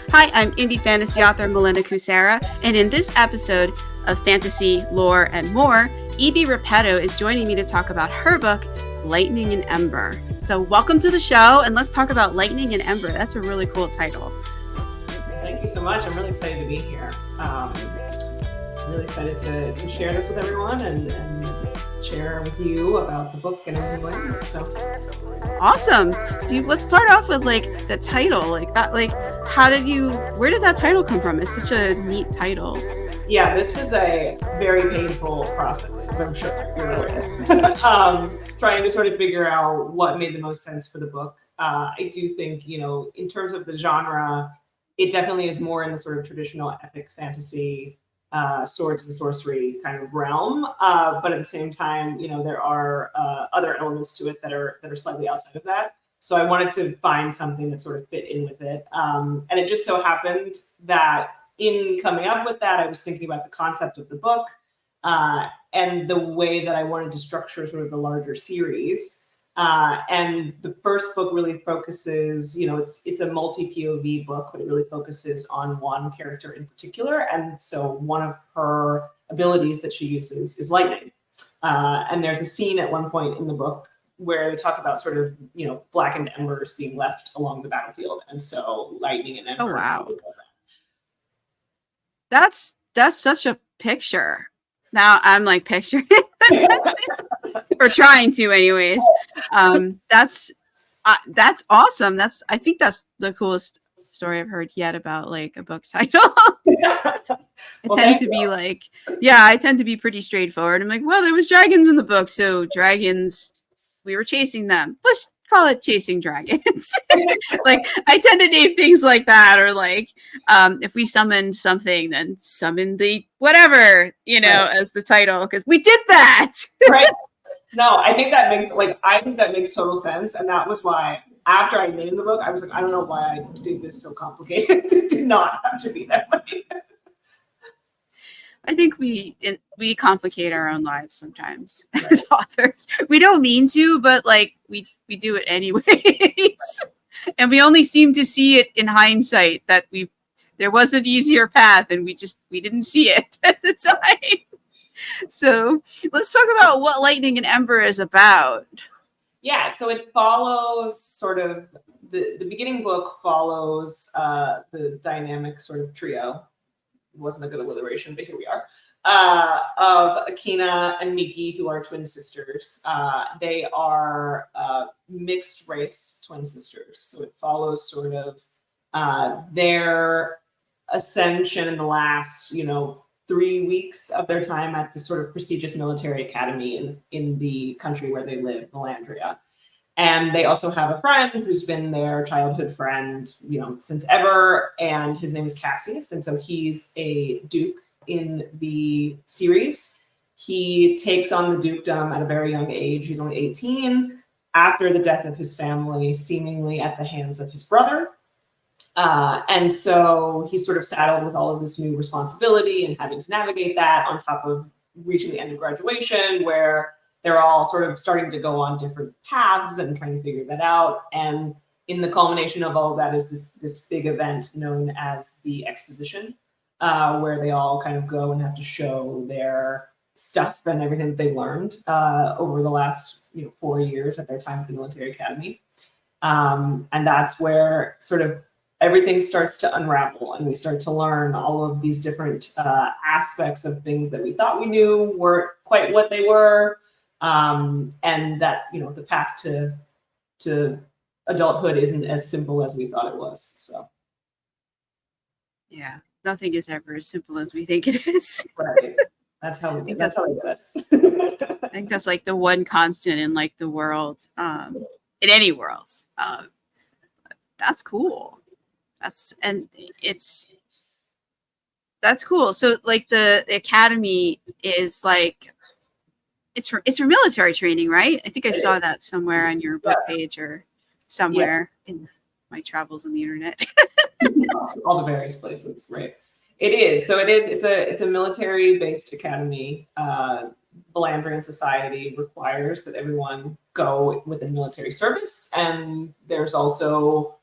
Hi, I'm indie fantasy author Melinda Kucsera, and in this episode of Fantasy, Lore, and More, E.B. Repetto is joining me to talk about her book, Lightning and Ember. So welcome to the show, and let's talk about Lightning and Ember. That's a really cool title. Thank you so much. I'm really excited to be here. I'm really excited to share this with everyone and share with you about the book and everything. So awesome. So let's start off with the title, where did that title come from? It's such a neat title. Yeah, this was a very painful process, as I'm sure you're aware. Trying to sort of figure out what made the most sense for the book. I do think, in terms of the genre, it definitely is more in the sort of traditional epic fantasy, swords and sorcery kind of realm. But at the same time, there are other elements to it that are slightly outside of that. So I wanted to find something that sort of fit in with it. And it just so happened that in coming up with that, I was thinking about the concept of the book and the way that I wanted to structure sort of the larger series. And the first book really focuses, it's a multi-POV book, but it really focuses on one character in particular. And so one of her abilities that she uses is lightning. And there's a scene at one point in the book where they talk about sort of, blackened embers being left along the battlefield. And so lightning and ember. Oh, wow. That's such a picture. Now I'm picturing or trying to anyways. That's awesome. I think that's the coolest story I've heard yet about a book title. I tend to be pretty straightforward. I'm well, there was dragons in the book, so dragons, we were chasing them. Let's call it chasing dragons. I tend to name things like that, or if we summoned something, then summon the whatever, right, as the title, because we did that. Right. No, I think that makes total sense. And that was why after I named the book, I was I don't know why I did this so complicated. It did not have to be that way. I think we complicate our own lives sometimes, right, as authors. We don't mean to, but we do it anyways. And we only seem to see it in hindsight that there was an easier path and we didn't see it at the time. So let's talk about what Lightning and Ember is about. Yeah, so it follows sort of the beginning book follows the dynamic sort of trio. It wasn't a good alliteration, but here we are, of Akina and Miki, who are twin sisters. They are mixed race twin sisters. So it follows sort of their ascension in the last, 3 weeks of their time at the sort of prestigious military academy in the country where they live, Volandrian. And they also have a friend who's been their childhood friend, since ever. And his name is Cassius. And so he's a duke in the series. He takes on the dukedom at a very young age. He's only 18 after the death of his family, seemingly at the hands of his brother. And so he's sort of saddled with all of this new responsibility and having to navigate that on top of reaching the end of graduation, where they're all sort of starting to go on different paths and trying to figure that out. And in the culmination of all of that is this big event known as the exposition, where they all kind of go and have to show their stuff and everything that they learned over the last 4 years at their time at the military academy. And that's where sort of everything starts to unravel, and we start to learn all of these different aspects of things that we thought we knew weren't quite what they were. And that, the path to adulthood isn't as simple as we thought it was. So. Yeah, nothing is ever as simple as we think it is. Right. That's how it is. I think that's the one constant in the world, in any world. That's cool. That's cool. So the academy is it's for military training, right? I think I saw that somewhere on your book page or somewhere in my travels on the internet. All the various places, right? It is. So it's a military-based academy. Volandrian society requires that everyone go within military service, and there's also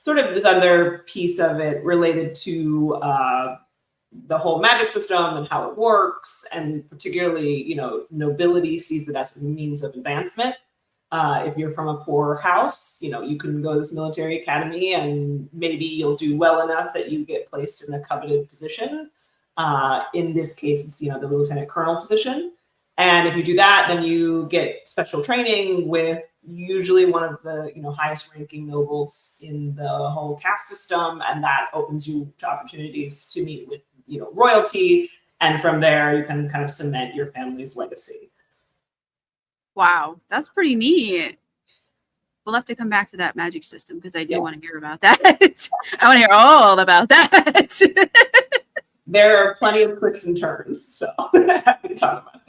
sort of this other piece of it related to the whole magic system and how it works, and particularly, you know, nobility sees it as a means of advancement. If you're from a poor house, you know, you can go to this military academy and maybe you'll do well enough that you get placed in a coveted position. In this case, it's, you know, the lieutenant colonel position. And if you do that, then you get special training with usually one of the, you know, highest ranking nobles in the whole caste system. And that opens you to opportunities to meet with, you know, royalty. And from there, you can kind of cement your family's legacy. Wow, that's pretty neat. We'll have to come back to that magic system because I do want to hear about that. I want to hear all about that. There are plenty of twists and turns, so happy to talk about it.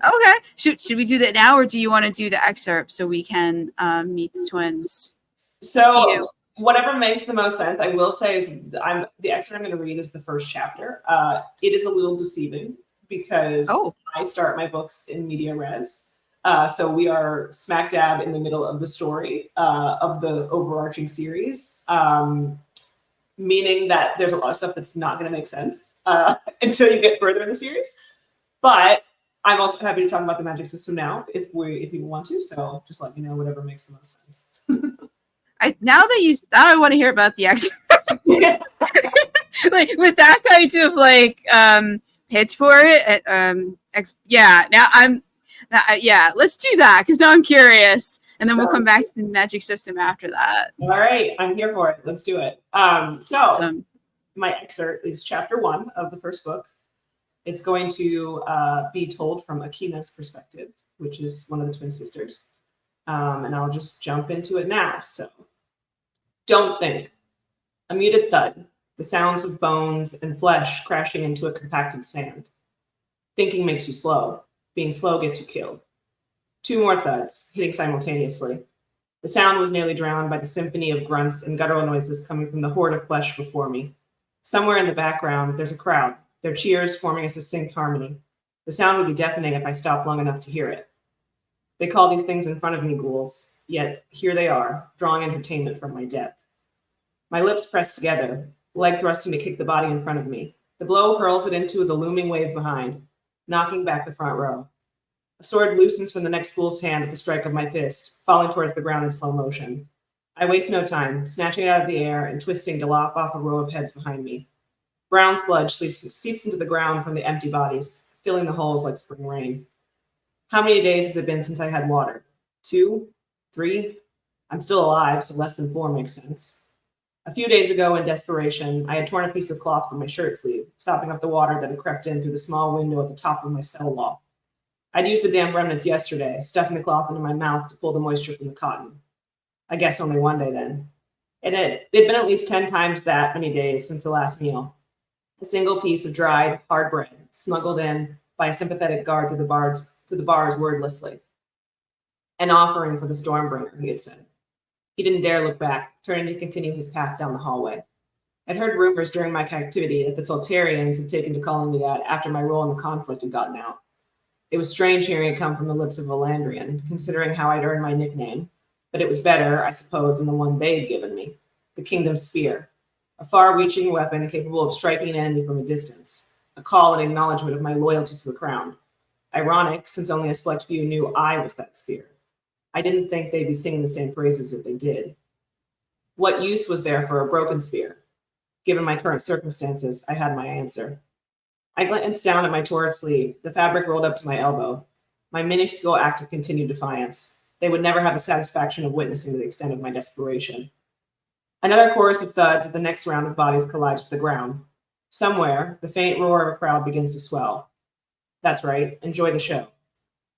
Okay, should we do that now, or do you want to do the excerpt so we can meet the twins? So whatever makes the most sense. I will say is the excerpt I'm going to read is the first chapter. It is a little deceiving because I start my books in media res. So we are smack dab in the middle of the story of the overarching series, meaning that there's a lot of stuff that's not going to make sense until you get further in the series. But I'm also happy to talk about the magic system now if you want to. So just let me know whatever makes the most sense. Now I want to hear about the excerpt. Like with that kind of like pitch for it. Let's do that because now I'm curious, and then we'll come back to the magic system after that. All right, I'm here for it. Let's do it. So my excerpt is chapter 1 of the first book. It's going to be told from Akina's perspective, which is one of the twin sisters. And I'll just jump into it now. So, don't think. A muted thud, the sounds of bones and flesh crashing into a compacted sand. Thinking makes you slow. Being slow gets you killed. 2 more thuds, hitting simultaneously. The sound was nearly drowned by the symphony of grunts and guttural noises coming from the horde of flesh before me. Somewhere in the background, there's a crowd, their cheers forming a succinct harmony. The sound would be deafening if I stopped long enough to hear it. They call these things in front of me ghouls, yet here they are, drawing entertainment from my death. My lips press together, leg thrusting to kick the body in front of me. The blow hurls it into the looming wave behind, knocking back the front row. A sword loosens from the next ghoul's hand at the strike of my fist, falling towards the ground in slow motion. I waste no time, snatching it out of the air and twisting to lop off a row of heads behind me. Brown sludge seeps into the ground from the empty bodies, filling the holes like spring rain. How many days has it been since I had water? 2? 3? I'm still alive, so less than 4 makes sense. A few days ago, in desperation, I had torn a piece of cloth from my shirt sleeve, sopping up the water that had crept in through the small window at the top of my cell wall. I'd used the damp remnants yesterday, stuffing the cloth into my mouth to pull the moisture from the cotton. I guess only one day then. It'd been at least 10 times that many days since the last meal. A single piece of dried, hard bread, smuggled in by a sympathetic guard through the bars wordlessly. An offering for the Stormbringer, he had said. He didn't dare look back, turning to continue his path down the hallway. I'd heard rumors during my captivity that the Solterreans had taken to calling me that after my role in the conflict had gotten out. It was strange hearing it come from the lips of Volandrian, considering how I'd earned my nickname, but it was better, I suppose, than the one they'd given me, the Kingdom's Spear, a far-reaching weapon capable of striking an enemy from a distance, a call and acknowledgement of my loyalty to the crown. Ironic, since only a select few knew I was that spear. I didn't think they'd be singing the same praises if they did. What use was there for a broken spear? Given my current circumstances, I had my answer. I glanced down at my torrid sleeve, the fabric rolled up to my elbow. My minuscule act of continued defiance. They would never have the satisfaction of witnessing the extent of my desperation. Another chorus of thuds as the next round of bodies collides with the ground. Somewhere, the faint roar of a crowd begins to swell. That's right, enjoy the show.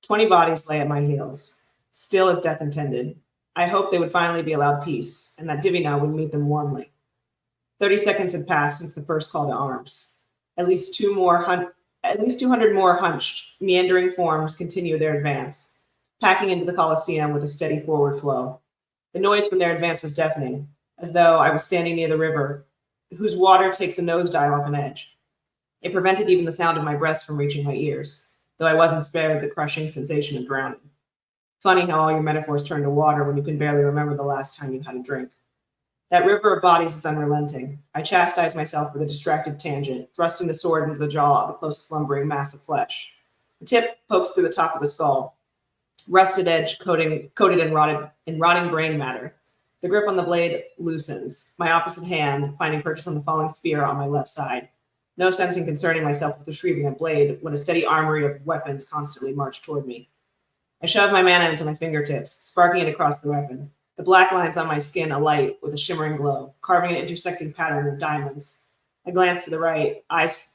20 bodies lay at my heels, still as death intended. I hoped they would finally be allowed peace, and that Divina would meet them warmly. 30 seconds had passed since the first call to arms. At least 200 more hunched, meandering forms continue their advance, packing into the Colosseum with a steady forward flow. The noise from their advance was deafening, as though I was standing near the river, whose water takes a nosedive off an edge. It prevented even the sound of my breaths from reaching my ears, though I wasn't spared the crushing sensation of drowning. Funny how all your metaphors turn to water when you can barely remember the last time you had a drink. That river of bodies is unrelenting. I chastise myself with a distracted tangent, thrusting the sword into the jaw of the closest lumbering mass of flesh. The tip pokes through the top of the skull, rusted edge coated in rotting brain matter. The grip on the blade loosens, my opposite hand finding purchase on the falling spear on my left side. No sense in concerning myself with retrieving a blade when a steady armory of weapons constantly march toward me. I shove my mana into my fingertips, sparking it across the weapon. The black lines on my skin alight with a shimmering glow, carving an intersecting pattern of diamonds. I glance to the right, eyes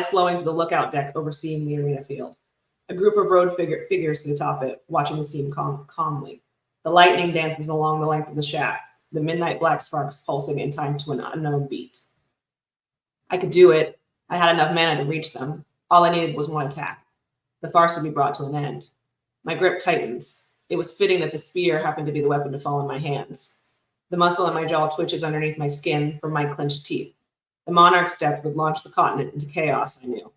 flowing to the lookout deck overseeing the arena field. A group of rowed figures sit atop it, watching the scene calmly. The lightning dances along the length of the shaft, the midnight black sparks pulsing in time to an unknown beat. I could do it. I had enough mana to reach them. All I needed was one attack. The farce would be brought to an end. My grip tightens. It was fitting that the spear happened to be the weapon to fall in my hands. The muscle in my jaw twitches underneath my skin from my clenched teeth. The monarch's death would launch the continent into chaos, I knew.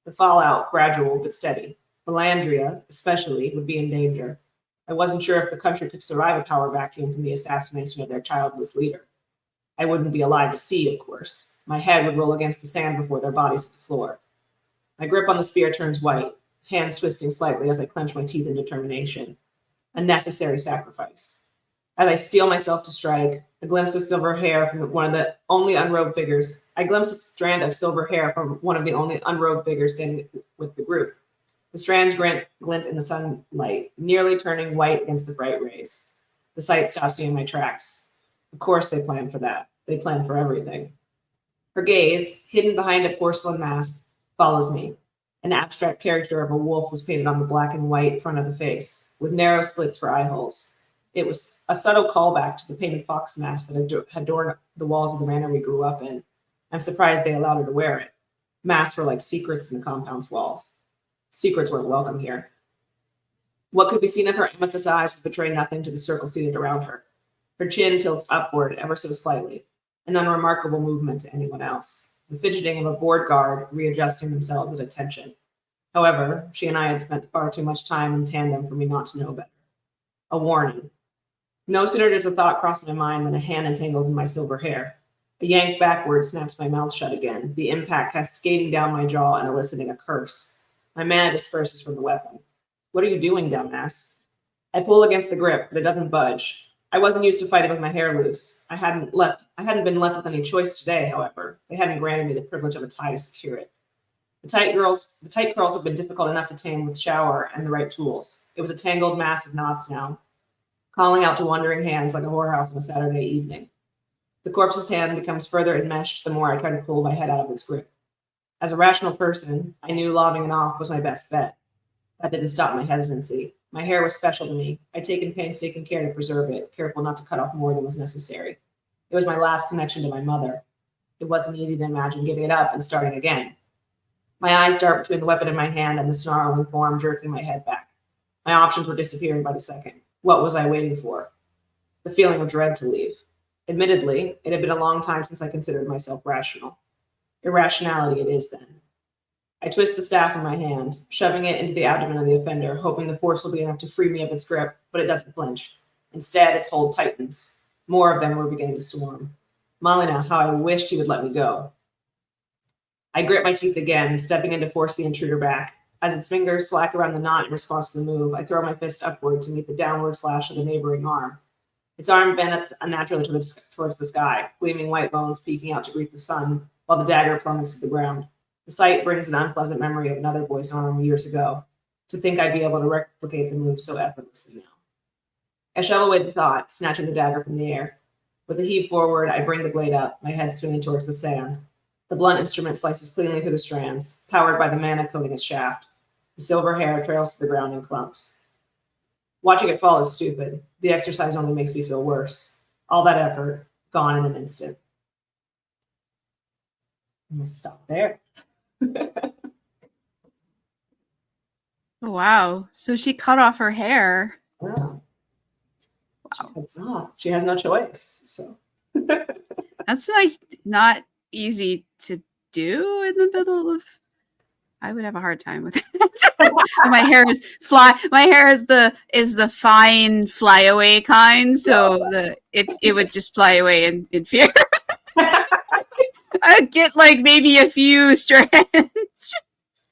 The fallout, gradual but steady. Volandria, especially, would be in danger. I wasn't sure if the country could survive a power vacuum from the assassination of their childless leader. I wouldn't be alive to see, of course. My head would roll against the sand before their bodies hit the floor. My grip on the spear turns white, hands twisting slightly as I clench my teeth in determination. A necessary sacrifice. As I steel myself to strike, a glimpse of silver hair from one of the only unrobed figures. I glimpse a strand of silver hair from one of the only unrobed figures standing with the group. The strands glint in the sunlight, nearly turning white against the bright rays. The sight stops me in my tracks. Of course they planned for that. They planned for everything. Her gaze, hidden behind a porcelain mask, follows me. An abstract character of a wolf was painted on the black and white front of the face, with narrow slits for eye holes. It was a subtle callback to the painted fox mask that had adorned the walls of the manor we grew up in. I'm surprised they allowed her to wear it. Masks were like secrets in the compound's walls. Secrets weren't welcome here. What could be seen of her amethyst eyes would betray nothing to the circle seated around her. Her chin tilts upward ever so slightly, an unremarkable movement to anyone else. The fidgeting of a board guard readjusting themselves at attention. However, she and I had spent far too much time in tandem for me not to know better. A warning. No sooner does a thought cross my mind than a hand entangles in my silver hair. A yank backward snaps my mouth shut again, the impact cascading down my jaw and eliciting a curse. My mana disperses from the weapon. What are you doing, dumbass? I pull against the grip, but it doesn't budge. I wasn't used to fighting with my hair loose. I hadn't been left with any choice today, however. They hadn't granted me the privilege of a tie to secure it. The tight curls have been difficult enough to tame with shower and the right tools. It was a tangled mass of knots now, calling out to wandering hands like a whorehouse on a Saturday evening. The corpse's hand becomes further enmeshed the more I try to pull my head out of its grip. As a rational person, I knew lobbing it off was my best bet. That didn't stop my hesitancy. My hair was special to me. I'd taken painstaking care to preserve it, careful not to cut off more than was necessary. It was my last connection to my mother. It wasn't easy to imagine giving it up and starting again. My eyes dart between the weapon in my hand and the snarling form jerking my head back. My options were disappearing by the second. What was I waiting for? The feeling of dread to leave. Admittedly, it had been a long time since I considered myself rational. Irrationality it is then. I twist the staff in my hand, shoving it into the abdomen of the offender, hoping the force will be enough to free me of its grip, but it doesn't flinch. Instead, its hold tightens. More of them were beginning to swarm. Malina, how I wished he would let me go. I grit my teeth again, stepping in to force the intruder back. As its fingers slack around the knot in response to the move, I throw my fist upward to meet the downward slash of the neighboring arm. Its arm bends unnaturally towards the sky, gleaming white bones peeking out to greet the sun, while the dagger plummets to the ground. The sight brings an unpleasant memory of another boy's arm years ago. To think I'd be able to replicate the move so effortlessly now. I shove away the thought, snatching the dagger from the air. With a heave forward, I bring the blade up, my head swinging towards the sand. The blunt instrument slices cleanly through the strands, powered by the mana coating its shaft. The silver hair trails to the ground in clumps. Watching it fall is stupid. The exercise only makes me feel worse. All that effort, gone in an instant. I'm going to stop there. Wow. So she cut off her hair. Wow. Wow. She has no choice. So That's like not easy to do in the middle of I would have a hard time with it. My hair is the fine flyaway kind, so it would just fly away in fear. I'd get like maybe a few strands.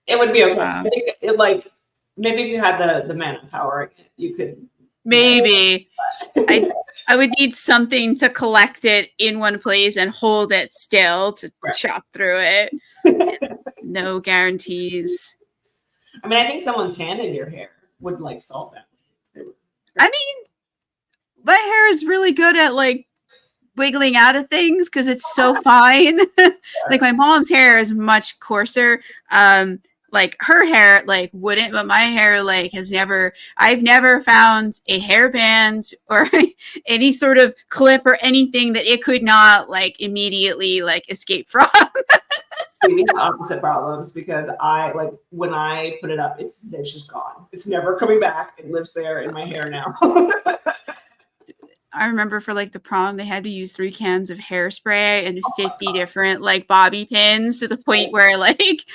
It would be okay. Wow. I think it, like maybe if you had the manpower, you could. Maybe I would need something to collect it in one place and hold it still to chop through it. No guarantees. I mean, I think someone's hand in your hair would like solve that. I mean, my hair is really good at like wiggling out of things because it's so fine. Like my mom's hair is much coarser. Like her hair like wouldn't, but my hair like I've never found a hairband or any sort of clip or anything that it could not like immediately like escape from. See, we have opposite problems because when I put it up, it's just gone. It's never coming back. It lives there in my hair now. I remember for like the prom, they had to use 3 cans of hairspray and 50 different like bobby pins to the point where like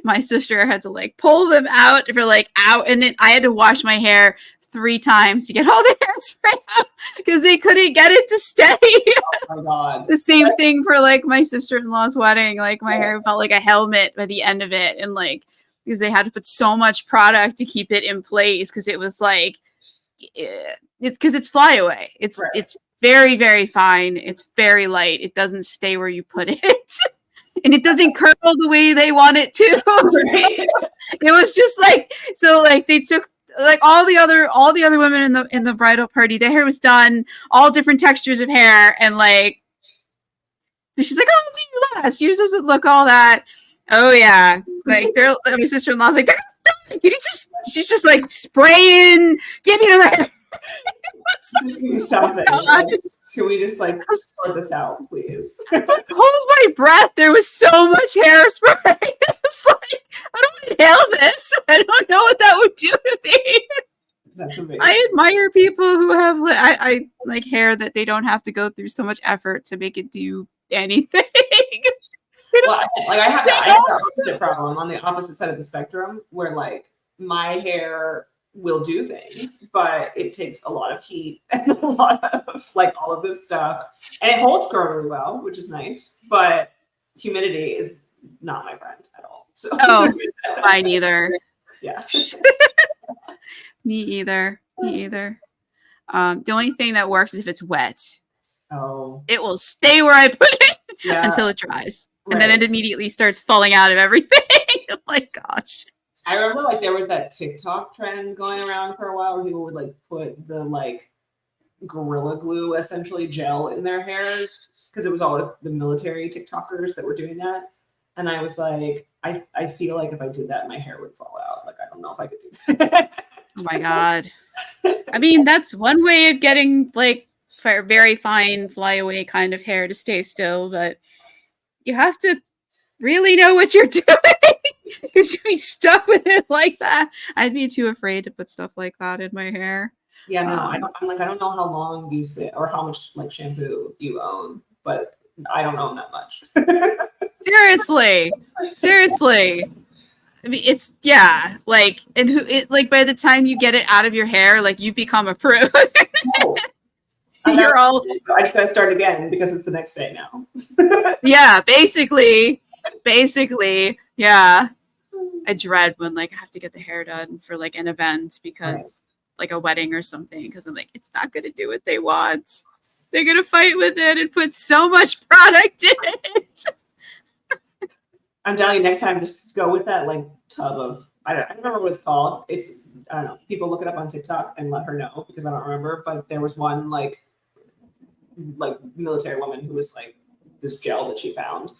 my sister had to like pull them out for like out. And then I had to wash my hair 3 times to get all the hairspray out because they couldn't get it to stay. Oh my God. The same thing for like my sister-in-law's wedding. Like my hair felt like a helmet by the end of it. And like, because they had to put so much product to keep it in place because it was like, it's because it's flyaway. It's very, very fine. It's very light. It doesn't stay where you put it. And it doesn't curl the way they want it to. It was just like, so like they took like all the other women in the bridal party, their hair was done, all different textures of hair, and like she's like, oh, do you last? Yours doesn't look all that. Oh yeah. Like my sister-in-law's like, she's just like spraying, give me another hair. Something. Can we just like sort this out, please? It's like, hold my breath. There was so much hairspray. It's like, I don't inhale this. I don't know what that would do to me. That's amazing. I admire people who have I like hair that they don't have to go through so much effort to make it do anything. Well, I have the opposite problem on the opposite side of the spectrum where like my hair will do things, but it takes a lot of heat and a lot of like all of this stuff, and it holds curl really well, which is nice, but humidity is not my friend at all. So mine either. Yeah. Me either. The only thing that works is if it's wet. Oh. It will stay where I put it until it dries. And then it immediately starts falling out of everything. Oh my gosh. I remember like there was that TikTok trend going around for a while where people would like put the like Gorilla Glue essentially gel in their hairs because it was all the military TikTokers that were doing that. And I was like, I feel like if I did that, my hair would fall out. Like, I don't know if I could do that. Oh my God. I mean, that's one way of getting like very fine flyaway kind of hair to stay still, but you have to really know what you're doing because you'd be stuck with it like that. I'd be too afraid to put stuff like that in my hair. Yeah, no, I don't know how long you sit or how much like shampoo you own, but I don't own that much. Seriously. I mean, it's like, and like by the time you get it out of your hair, like you become a pro. I just gotta start again because it's the next day now. Yeah, basically, yeah. I dread when like I have to get the hair done for like an event because like a wedding or something, because I'm like, it's not gonna do what they want. They're gonna fight with it and put so much product in it. I'm telling you, next time just go with that like tub of I don't remember what it's called. It's I don't know. People look it up on TikTok and let her know because I don't remember. But there was one like military woman who was like this gel that she found.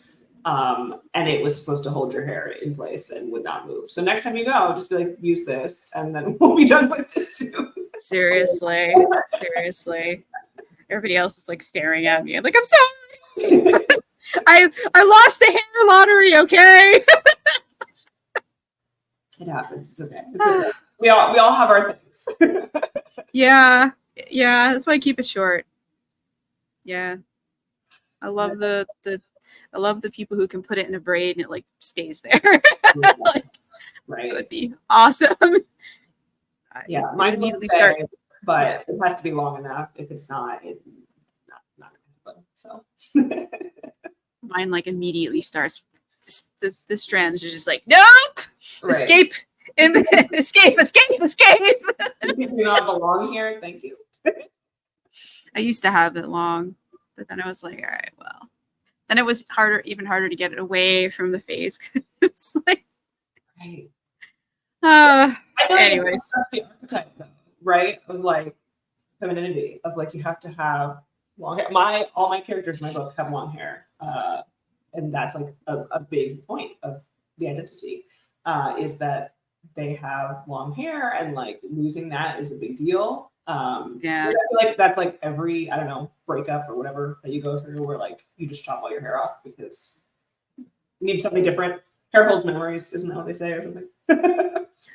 And it was supposed to hold your hair in place and would not move. So next time you go, just be like, use this, and then we'll be done with this soon. Seriously. Everybody else is like staring at me. I'm like, I'm sorry. I lost the hair lottery, okay? It happens. It's okay. It's okay. We all have our things. Yeah. That's why I keep it short. Yeah. I love the I love the people who can put it in a braid and it like stays there. Like, Right. it would be awesome. Yeah, It mine immediately would stay, start. but it has to be long enough. If it's not, not gonna happen. So Mine like immediately starts. The strands are just like, nope, right. escape, escape, escape, escape. You do not belong here. Thank you. I used to have it long, but then I was like, all right, well. Then it was even harder to get it away from the face. It's like, Right. I feel like anyways, that's the archetype, though, right? Of like femininity, of like you have to have long hair. All my characters in my book have long hair, and that's like a big point of the identity, is that they have long hair, and like losing that is a big deal. yeah, I feel like that's like every, I don't know, breakup or whatever that you go through, where like you just chop all your hair off because you need something different. Hair holds memories, isn't that what they say or something?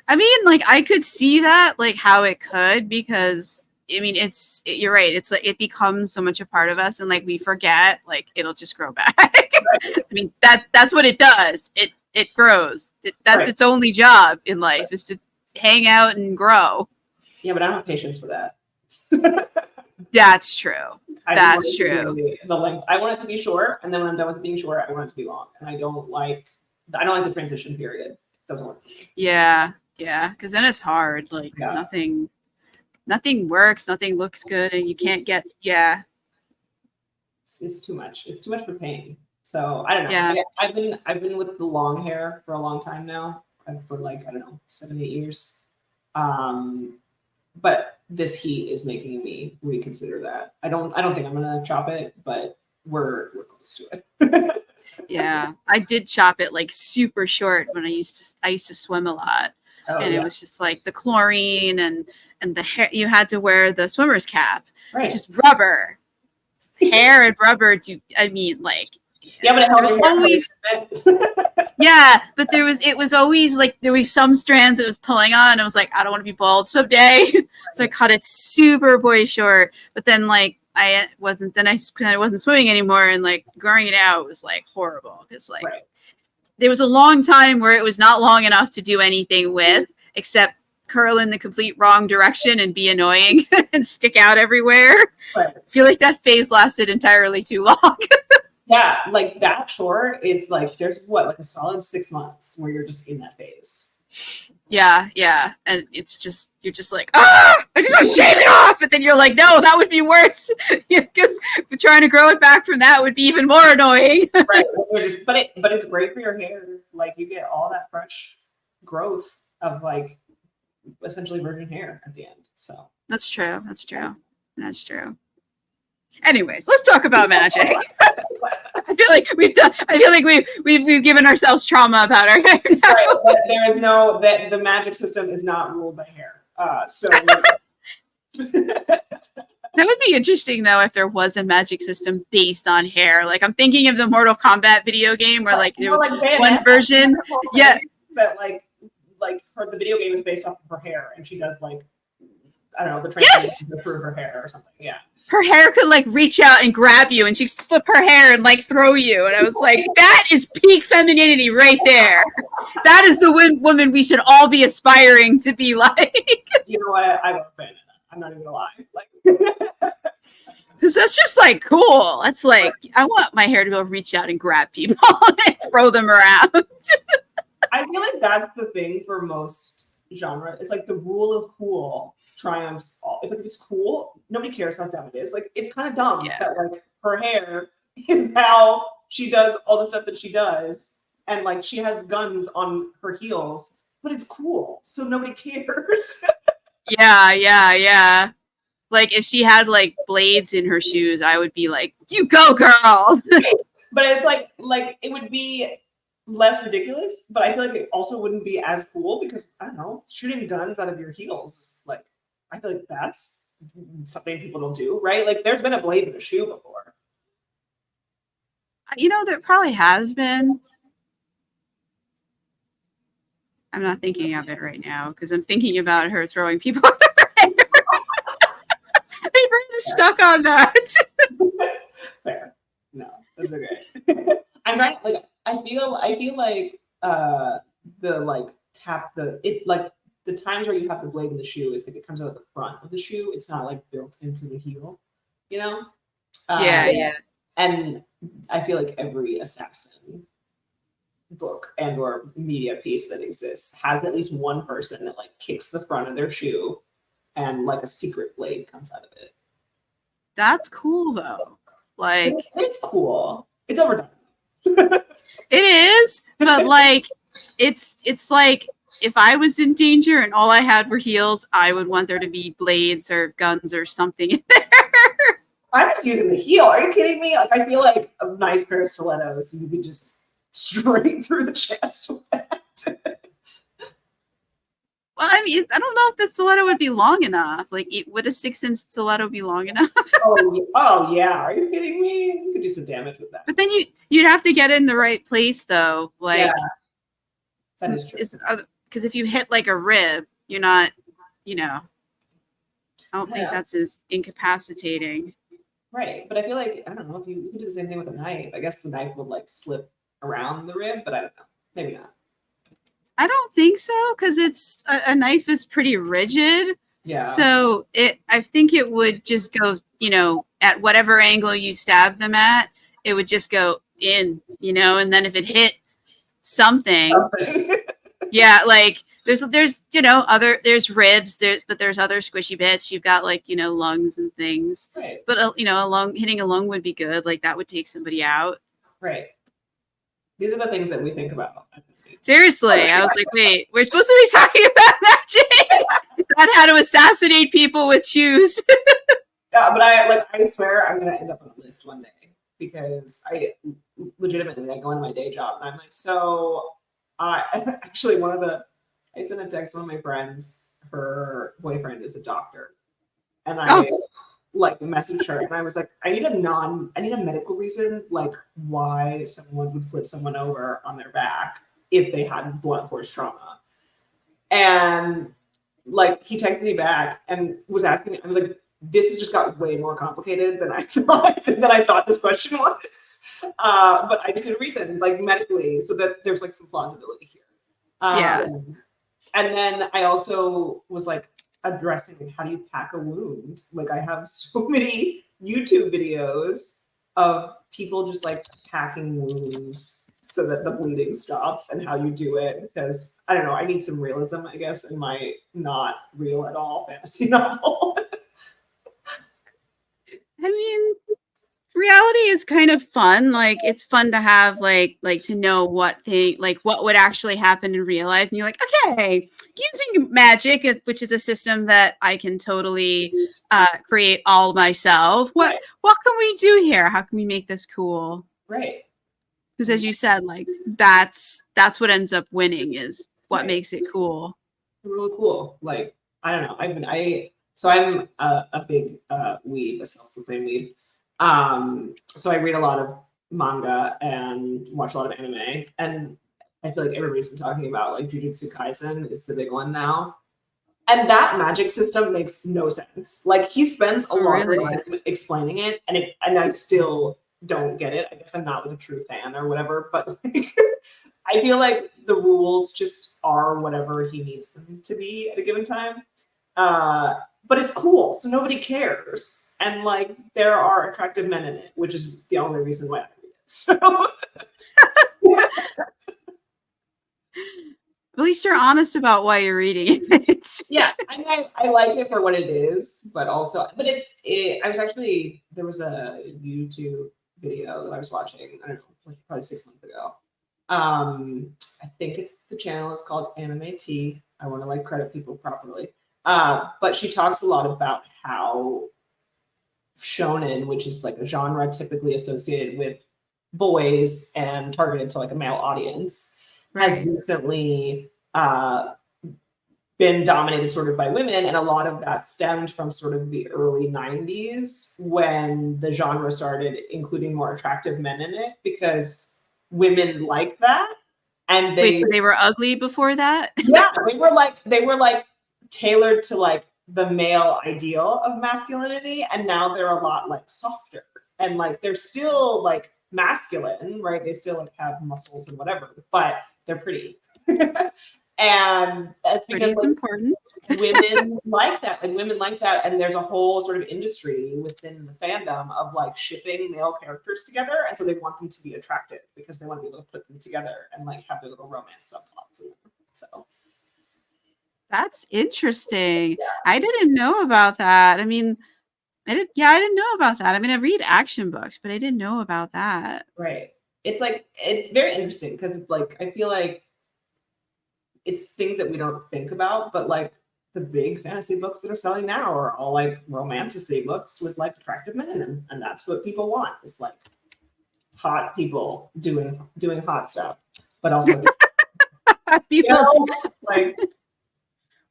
I mean, like I could see that, like how it could, because I mean, you're right. It's like it becomes so much a part of us, and like we forget, like it'll just grow back. I mean, that's what it does. It grows. That's Right. its only job in life, is to hang out and grow. Yeah, but I don't have patience for that. That's true. That's true. The length. I want it to be short, and then when I'm done with it being short, I want it to be long. And I don't like the transition period. It doesn't work for me. Yeah, because then it's hard. Like Yeah. nothing works, nothing looks good, and you can't get It's too much. It's too much for pain. So I don't know. Yeah. I've been with the long hair for a long time now, for like, I don't know, 7-8 years. But this heat is making me reconsider that. I don't think I'm gonna chop it, but we're close to it. Yeah, I did chop it like super short when I used to swim a lot, and it was just like the chlorine and the hair. You had to wear the swimmer's cap, Right. which is rubber. Hair and rubber do. I mean, like yeah, but it there was always yeah, but it was always like there was some strands that was pulling on, and I was like, I don't want to be bald someday, so I cut it super boy short. But then like I wasn't swimming anymore, and like growing it out was like horrible because like there was a long time where it was not long enough to do anything with except curl in the complete wrong direction and be annoying and stick out everywhere. Right. I feel like that phase lasted entirely too long. Yeah, like that short is like there's like a solid 6 months where you're just in that phase. Yeah, and it's just you're just like, I just want to shave it off, and then you're like, no, that would be worse because trying to grow it back from that would be even more annoying. Right, but it's great for your hair. Like you get all that fresh growth of like essentially virgin hair at the end. So that's true. Anyways, let's talk about magic. I feel like we've given ourselves trauma about our hair now. Right, but there is the magic system is not ruled by hair. So that would be interesting though if there was a magic system based on hair. Like I'm thinking of the Mortal Kombat video game where like there was like one version. Yeah. That like the video game is based off of her hair, and she does like, I don't know, the transformation through her hair or something. Yeah. Her hair could like reach out and grab you, and she'd flip her hair and like throw you. And I was like, that is peak femininity right there. That is the woman we should all be aspiring to be like. You know what? I'm a fan of that. I'm not even gonna lie. Like, because that's just like cool. That's like, I want my hair to be able to reach out and grab people and throw them around. I feel like that's the thing for most genre. It's like the rule of cool triumphs all. It's like if it's cool, nobody cares how dumb it is. Like it's kind of dumb that like her hair is how she does all the stuff that she does, and like she has guns on her heels, but it's cool, so nobody cares. Yeah. Like if she had like blades in her shoes, I would be like, "You go, girl." But it's like it would be less ridiculous, but I feel like it also wouldn't be as cool because I don't know, shooting guns out of your heels is like, I feel like that's something people don't do, right? Like there's been a blade in a shoe before. You know, there probably has been. I'm not thinking of it right now because I'm thinking about her throwing people. My brain is stuck on that. Fair. No, that's okay. I'm trying like I feel like the like tap the it like the times where you have the blade in the shoe is like it comes out of the front of the shoe. It's not like built into the heel, you know? Yeah. And I feel like every assassin book and or media piece that exists has at least one person that like kicks the front of their shoe and like a secret blade comes out of it. That's cool though. Like it's cool. It's overdone. it is, but like it's like if I was in danger and all I had were heels, I would want there to be blades or guns or something in there. I'm just using the heel. Are you kidding me? Like I feel like a nice pair of stilettos you could just straight through the chest with that. Well, I mean, I don't know if the stiletto would be long enough. Like, would a 6-inch stiletto be long enough? oh yeah. Are you kidding me? You could do some damage with that. But then you'd have to get it in the right place, though. Like, yeah, that is true. Because if you hit like a rib, you're not, I don't think that's as incapacitating. Right, but I feel like I don't know if you could do the same thing with a knife. I guess the knife would like slip around the rib, but I don't know. Maybe not. I don't think so, because it's a knife is pretty rigid. Yeah. So I think it would just go, at whatever angle you stab them at, it would just go in, and then if it hit something. Yeah, like there's there's ribs but there's other squishy bits. You've got like lungs and things. Right. But hitting a lung would be good. Like that would take somebody out. Right. These are the things that we think about. Seriously, I was like, wait, we're supposed to be talking about magic, not how to assassinate people with shoes. Yeah, but I swear I'm gonna end up on a list one day because I legitimately go into my day job and I'm like, so actually I sent a text to one of my friends, her boyfriend is a doctor. And I messaged her and I was like, I need a medical reason, like why someone would flip someone over on their back if they had blunt force trauma. And like he texted me back and was asking me, I was like, this has just got way more complicated than I thought this question was. But I just need a reason, like medically, so that there's like some plausibility here. Yeah. And then I also was like addressing like, how do you pack a wound? Like I have so many YouTube videos of people just like packing wounds so that the bleeding stops and how you do it, because I don't know, I need some realism, I guess, in my not real at all fantasy novel. I mean, reality is kind of fun. Like it's fun to have like to know what would actually happen in real life. And you're like, okay, using magic, which is a system that I can totally create all myself. What can we do here? How can we make this cool? Right. Because as you said, like that's what ends up winning is what makes it cool. Really cool. Like I don't know. I'm a big weeb, a self-proclaimed weeb. So I read a lot of manga and watch a lot of anime, and I feel like everybody's been talking about like Jujutsu Kaisen is the big one now. And that magic system makes no sense. Like he spends a lot of time explaining it, and I still don't get it. I guess I'm not like a true fan or whatever, but like I feel like the rules just are whatever he needs them to be at a given time. But it's cool, so nobody cares. And like there are attractive men in it, which is the only reason why I read it. So at least you're honest about why you're reading it. Yeah, I mean, I like it for what it is, but also, there was a YouTube video that I was watching, I don't know, like probably 6 months ago. I think the channel is called Anime Tea. I want to like credit people properly. But she talks a lot about how shonen, which is like a genre typically associated with boys and targeted to like a male audience, has recently been dominated sort of by women, and a lot of that stemmed from sort of the early 90s when the genre started including more attractive men in it because women like that. And so they were ugly before that? Yeah, they were like tailored to like the male ideal of masculinity, and now they're a lot like softer, and like they're still like masculine, right? They still like have muscles and whatever, but they're pretty. And that's Pretty because is important. women like that. Like women like that. And there's a whole sort of industry within the fandom of like shipping male characters together. And so they want them to be attractive because they want to be able to put them together and like have their little romance subplots. So That's interesting. I didn't know about that. I mean, I didn't know about that. I mean, I read action books, but I didn't know about that. right. It's like, it's very interesting because like I feel like it's things that we don't think about, but like the big fantasy books that are selling now are all like romantasy books with like attractive men in them, and that's what people want, is like hot people doing hot stuff, but also you People, know, like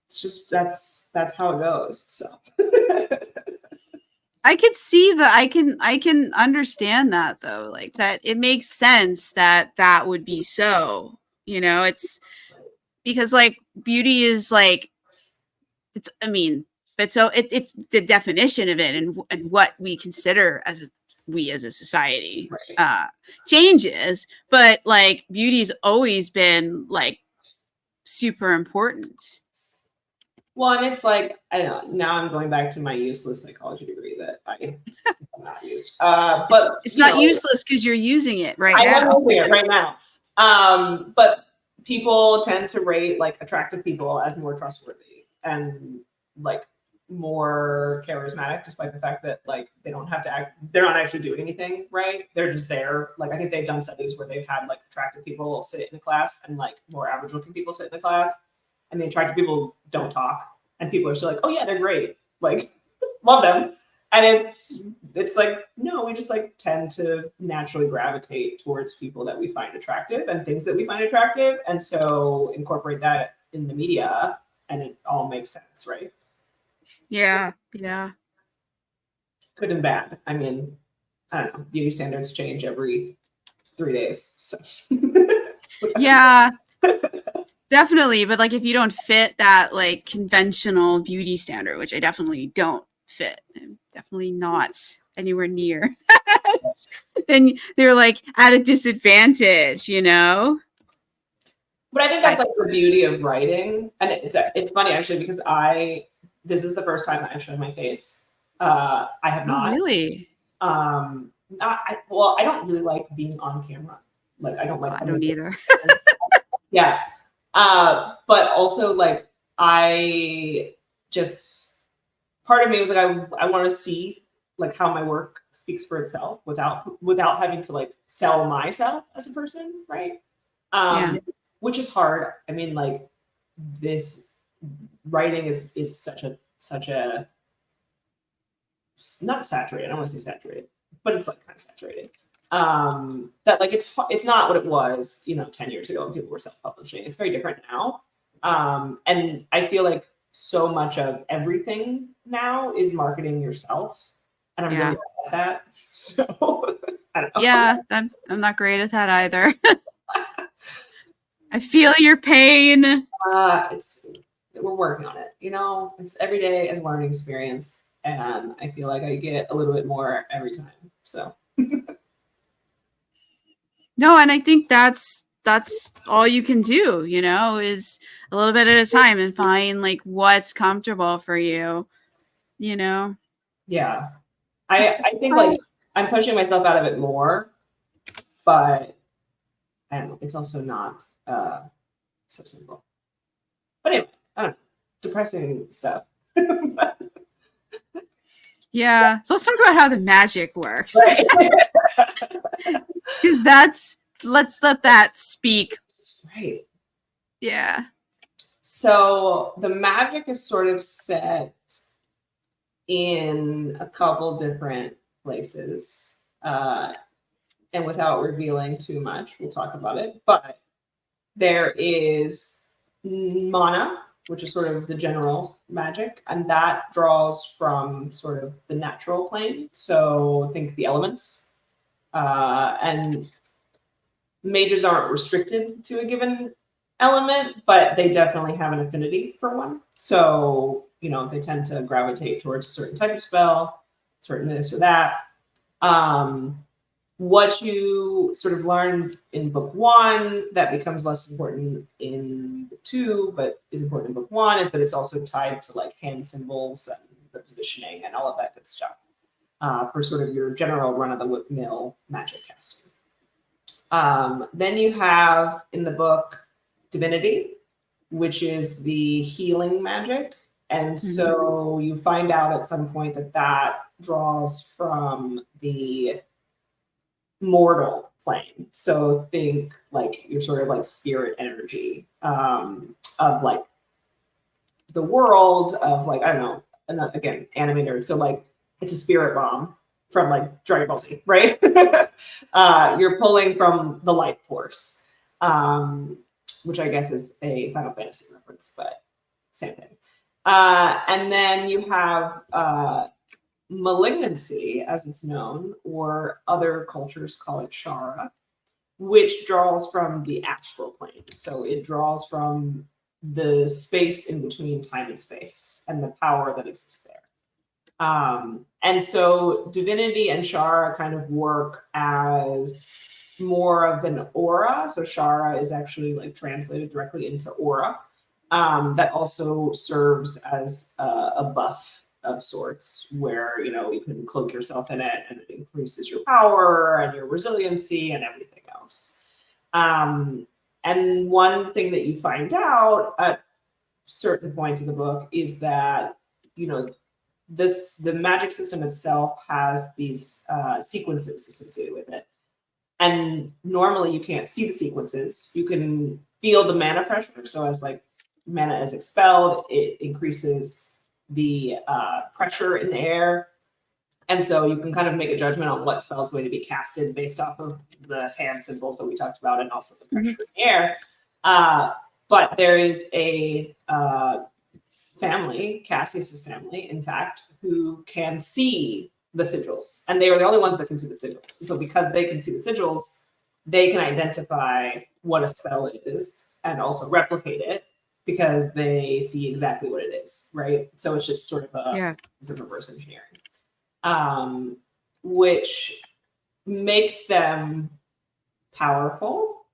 it's just that's how it goes. So I could see that. I can understand that though. Like that, it makes sense that that would be so. You know, it's because like beauty is like it's. I mean, but so it's the definition of it and what we consider as we as a society right. changes. But like beauty's always been like super important. Well, and it's like I don't know. Now I'm going back to my useless psychology degree that I have not used. But It's you not know, useless because you're using it right I am now. using it right now. But people tend to rate like attractive people as more trustworthy and like more charismatic, despite the fact that like they don't have to act, they're not actually doing anything, right? They're just there. Like I think they've done studies where they've had like attractive people sit in the class and like more average looking people sit in the class, and the attractive people don't talk, and people are still like, oh yeah, they're great, like love them. And it's like, no, we just like tend to naturally gravitate towards people that we find attractive and things that we find attractive, and so incorporate that in the media and it all makes sense, right? Yeah. Good and bad. I mean, I don't know, beauty standards change every 3 days, so Yeah, definitely. But like if you don't fit that like conventional beauty standard, which I definitely don't fit, I'm definitely not anywhere near that, then they're like at a disadvantage, you know? but I think that's like the beauty of writing. And it's funny actually because this is the first time that I've shown my face. I have Oh, not. really? Well, I don't really like being on camera. Like I don't like I coming. don't either. Yeah. But also like I just part of me was like I want to see like how my work speaks for itself without having to like sell myself as a person, right? Yeah. Which is hard. I mean, like this writing is such a not saturated. I don't want to say saturated, but it's like kind of saturated. That like it's not what it was, 10 years ago when people were self-publishing. It's very different now. And I feel like so much of everything now is marketing yourself. And I'm really bad at that. So I don't know. Yeah, I'm not great at that either. I feel your pain. We're working on it. It's every day as a learning experience, and I feel like I get a little bit more every time. So No, and I think that's all you can do, is a little bit at a time and find like what's comfortable for you, yeah, I think like I'm pushing myself out of it more, but I don't know. It's also not so simple. But anyway, I don't know. Depressing stuff. Yeah. So let's talk about how the magic works. Right. Because let's let that speak. Right. Yeah. So the magic is sort of set in a couple different places. And without revealing too much, we'll talk about it. But there is mana, which is sort of the general magic, and that draws from sort of the natural plane. So think the elements. And mages aren't restricted to a given element, but they definitely have an affinity for one. So, they tend to gravitate towards a certain type of spell, certain this or that. what you sort of learned in book 1 that becomes less important in book 2, but is important in book 1, is that it's also tied to like hand symbols and the positioning and all of that good stuff for sort of your general run-of-the-mill magic casting. Then you have in the book Divinity, which is the healing magic. And so you find out at some point that that draws from the mortal plane. So think like your sort of like spirit energy of like the world of like, I don't know, again, anime nerd. So like it's a spirit bomb from like Dragon Ball Z, right? You're pulling from the life force, which I guess is a Final Fantasy reference, but same thing. And then you have malignancy, as it's known, or other cultures call it Shara, which draws from the astral plane. So it draws from the space in between time and space and the power that exists there. And so divinity and Shara kind of work as more of an aura. So Shara is actually like translated directly into aura. That also serves as a buff of sorts, where you can cloak yourself in it, and it increases your power and your resiliency and everything else. And one thing that you find out at certain points in the book is that the magic system itself has these sequences associated with it, and normally you can't see the sequences. You can feel the mana pressure, so as like mana is expelled, it increases the pressure in the air. And so you can kind of make a judgment on what spell is going to be casted based off of the hand symbols that we talked about and also the pressure in the air. But there is a family, Cassius's family, in fact, who can see the sigils. And they are the only ones that can see the sigils. And so because they can see the sigils, they can identify what a spell is and also replicate it, because they see exactly what it is, right? So it's just sort of a reverse engineering, which makes them powerful,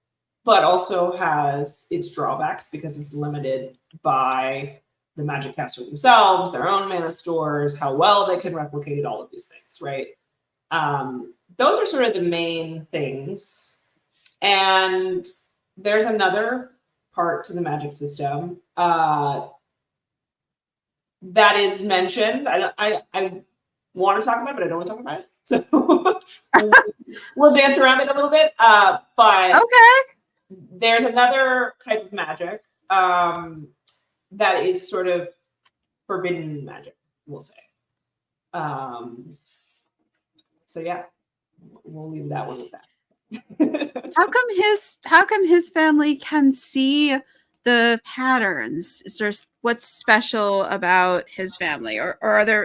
but also has its drawbacks because it's limited by the magic caster themselves, their own mana stores, how well they can replicate it, all of these things, right? Those are sort of the main things. And there's another part to the magic system that is mentioned. I want to talk about it, but I don't want to talk about it. So we'll dance around it a little bit. But okay, there's another type of magic that is sort of forbidden magic, we'll say. So yeah, we'll leave that one with that. How come his family can see the patterns? Is there what's special about his family, or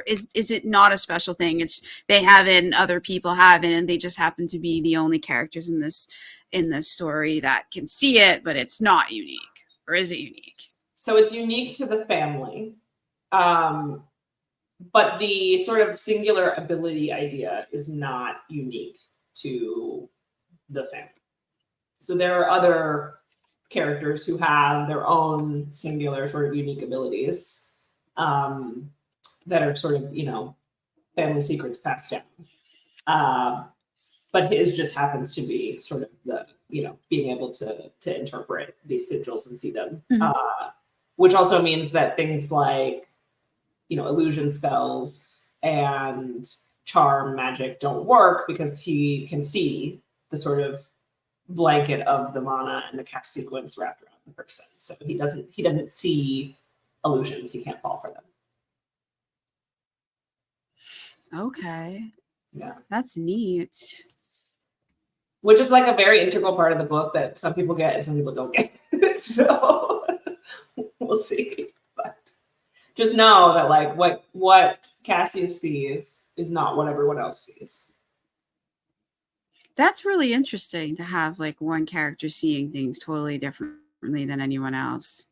is it not a special thing? It's they have it and other people have it, and they just happen to be the only characters in this story that can see it, but it's not unique, or is it unique? So it's unique to the family, but the sort of singular ability idea is not unique to the family. So there are other characters who have their own singular sort of unique abilities that are sort of, family secrets passed down. But his just happens to be sort of the, being able to interpret these sigils and see them, which also means that things like, illusion spells and charm magic don't work because he can see the sort of blanket of the mana and the cast sequence wrapped around the person. So he doesn't see illusions. He can't fall for them. Okay. Yeah. That's neat. Which is like a very integral part of the book that some people get and some people don't get. So we'll see. But just know that like what Cassius sees is not what everyone else sees. That's really interesting to have like one character seeing things totally differently than anyone else.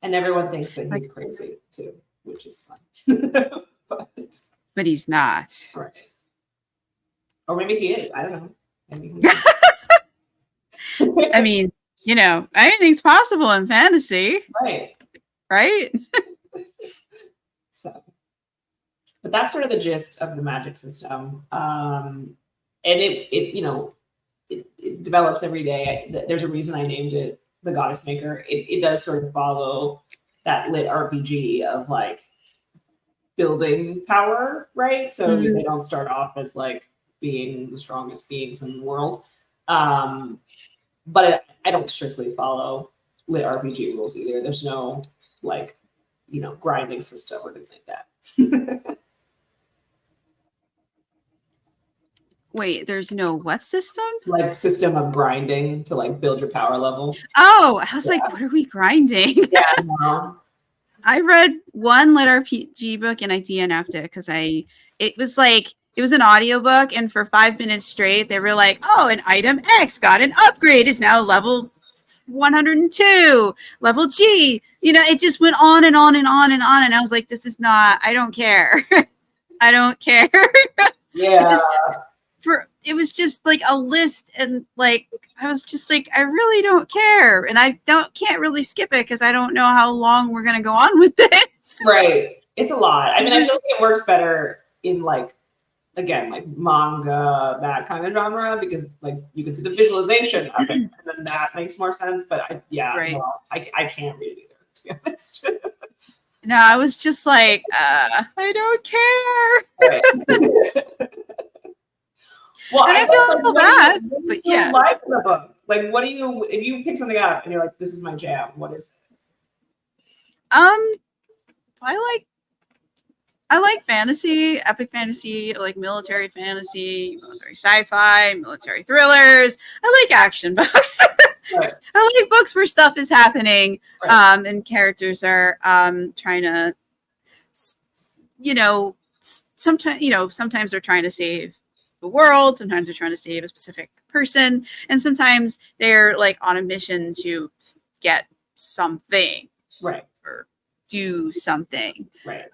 And everyone thinks that he's crazy too, which is fun. But he's not. Right. Or maybe he is. I don't know. Maybe he is. I mean, you know, anything's possible in fantasy, Right. right? So, but that's sort of the gist of the magic system. And it you know, it develops every day. There's a reason I named it the Goddess Maker. It does sort of follow that lit RPG of like building power, right? So they don't start off as like being the strongest beings in the world. But I don't strictly follow lit RPG rules either. There's no like, you know, grinding system or anything like that. Wait, there's no what system? Like system of grinding to like build your power level. Oh, I was like, what are we grinding? Yeah, no. I read one lit RPG book and I DNF'd it because it was an audiobook, and for 5 minutes straight they were like, oh, an item X got an upgrade, is now level 102, level G. You know, it just went on and on and on and on, and I was like, this is not, I don't care. I don't care. Yeah. It was just like a list, and like I was just like, I really don't care, and I can't really skip it because I don't know how long we're gonna go on with this. Right. It's a lot. I mean, I feel like it works better in like, again, like manga, that kind of genre, because like you can see the visualization of it, and then that makes more sense. But I can't read it either, to be honest. No, I was just like, I don't care. Right. Well, and I feel bad, but yeah. Like the book, like, what do you, if you pick something up and you're like, this is my jam, what is it? I like fantasy, epic fantasy, like military fantasy, military sci-fi, military thrillers. I like action books. Right. I like books where stuff is happening, right. And characters are trying to, you know, sometimes they're trying to save the world, sometimes they're trying to save a specific person, and sometimes they're like on a mission to get something, right, or do something, right.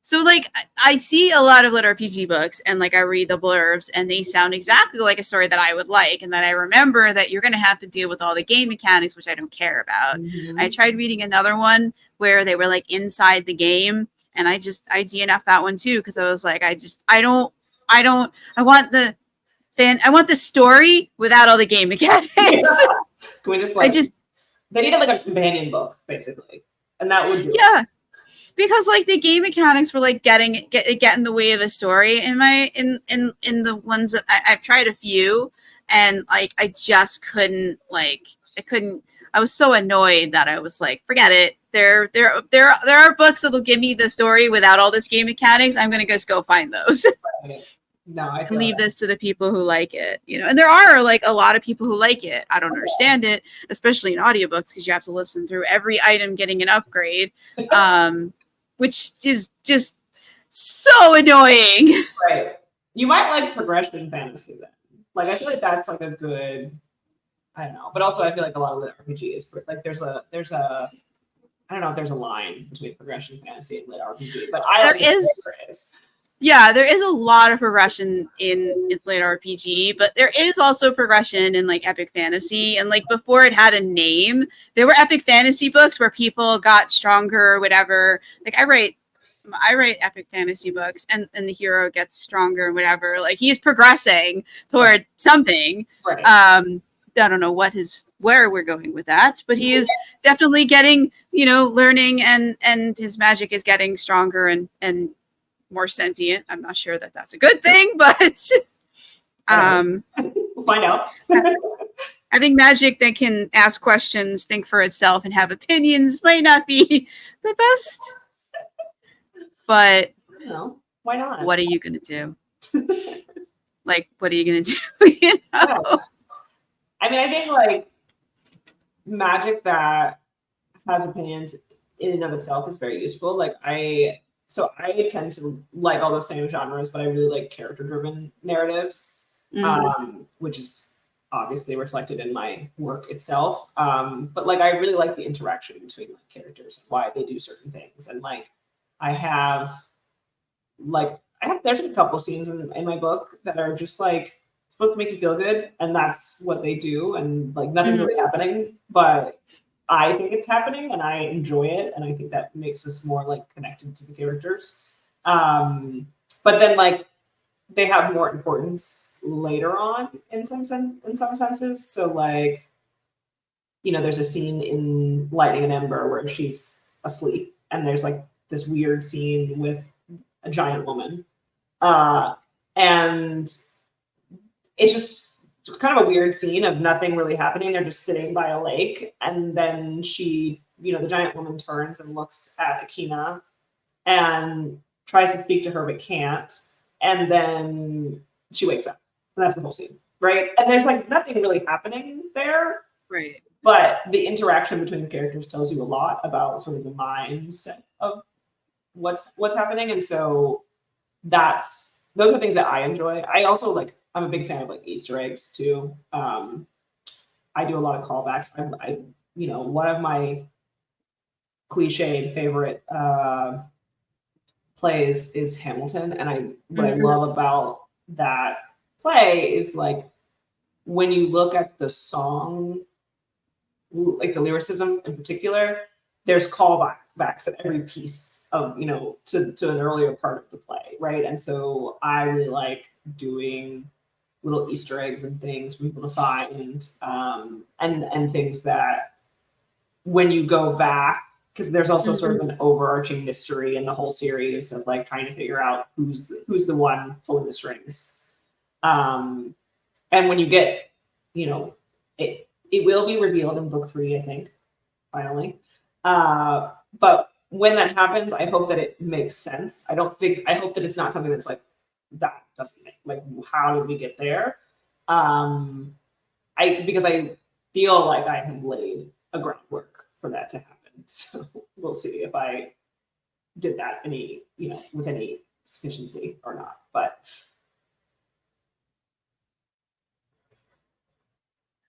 So like I see a lot of lit RPG books, and like I read the blurbs, and they sound exactly like a story that I would like, and then I remember that you're going to have to deal with all the game mechanics, which I don't care about. I tried reading another one where they were like inside the game, and I DNF that one too, because I was like, I want the story without all the game mechanics. Can we just like, they needed like a companion book basically, and that would be because like the game mechanics were like get in the way of a story. In the ones that I've tried a few, and like I just couldn't, like I was so annoyed that I was like, forget it. There are books that'll give me the story without all this game mechanics. I'm gonna just go find those. No, I leave this to the people who like it, you know. And there are like a lot of people who like it. I don't understand it, especially in audiobooks, because you have to listen through every item getting an upgrade, which is just so annoying. Right. You might like progression fantasy then. Like I feel like that's like a good, I don't know. But also I feel like a lot of lit RPG is like there's a I don't know if there's a line between progression fantasy and lit RPG, but there is. Yeah, there is a lot of progression in lit RPG, but there is also progression in like epic fantasy. And like before it had a name, there were epic fantasy books where people got stronger or whatever. Like I write epic fantasy books, and the hero gets stronger and whatever. Like he's progressing toward something. Right. I don't know where we're going with that, but he is definitely getting, learning, and his magic is getting stronger and more sentient. I'm not sure that that's a good thing, but we'll find out. I think magic that can ask questions, think for itself, and have opinions might not be the best. But why not? What are you gonna do? Like, what are you gonna do? Yeah. I mean, I think like magic that has opinions in and of itself is very useful. Like I tend to like all the same genres, but I really like character-driven narratives, which is obviously reflected in my work itself. But like, I really like the interaction between like characters and why they do certain things. And like, I have there's a couple scenes in my book that are just like supposed to make you feel good, and that's what they do, and like nothing's really happening, but I think it's happening and I enjoy it, and I think that makes us more like connected to the characters. But then like they have more importance later on in some senses. So like, you know, there's a scene in Lightning and Ember where she's asleep, and there's like this weird scene with a giant woman. And it's just kind of a weird scene of nothing really happening. They're just sitting by a lake. And then she, you know, the giant woman turns and looks at Akina and tries to speak to her, but can't. And then she wakes up. And that's the whole scene, right? And there's like nothing really happening there. Right. But the interaction between the characters tells you a lot about sort of the mindset of what's happening. And so those are things that I enjoy. I also like, I'm a big fan of like Easter eggs too. I do a lot of callbacks. I you know, one of my cliched favorite plays is Hamilton, and what I love about that play is like when you look at the song, like the lyricism in particular, there's callbacks at every piece of, you know, to an earlier part of the play, right? And so I really like doing little Easter eggs and things for people to find, and things that when you go back, because there's also sort of an overarching mystery in the whole series of like trying to figure out who's the one pulling the strings. And when you get, you know, it will be revealed in book 3, I think, finally. But when that happens, I hope that it makes sense. I hope that it's not something that's like, that doesn't make, like, how did we get there? Because I feel like I have laid a groundwork for that to happen. So we'll see if I did that with any sufficiency or not. But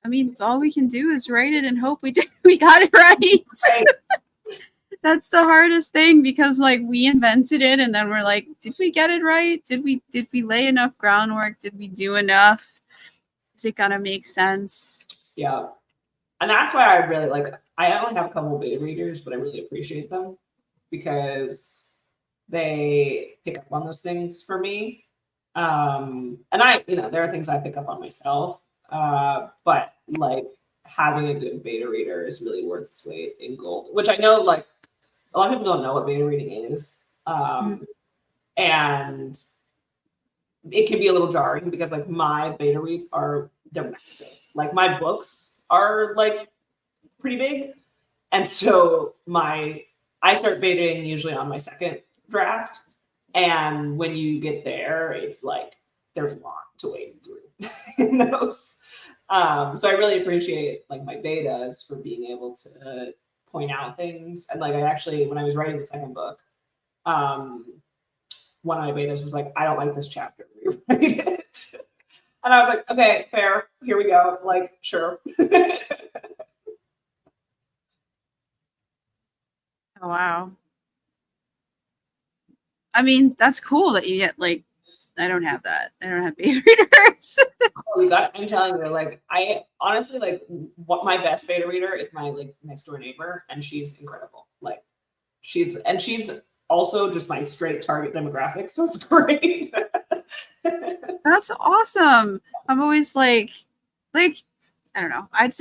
I mean, all we can do is write it and hope we got it right. Right. That's the hardest thing, because like we invented it and then we're like, did we get it right? Did we lay enough groundwork? Did we do enough? Is it gonna make sense? Yeah. And that's why I really like, I only have a couple of beta readers, but I really appreciate them because they pick up on those things for me. And I, you know, there are things I pick up on myself, but like having a good beta reader is really worth its weight in gold, which I know like a lot of people don't know what beta reading is. And it can be a little jarring because like my beta reads they're massive. Like my books are like pretty big. And so I start betaing usually on my second draft. And when you get there, it's like there's a lot to wade through in those. So I really appreciate like my betas for being able to point out things. And like I actually, when I was writing the second book, one of my betas was like, I don't like this chapter, rewrite it. And I was like, okay, fair, here we go. Like, sure. Oh, wow. I mean, that's cool that you get like, I don't have that. I don't have beta readers. I'm telling you, like, I honestly like what my best beta reader is my like next door neighbor, and she's incredible. Like, she's also just my straight target demographic, so it's great. That's awesome. I'm always like, I don't know. I've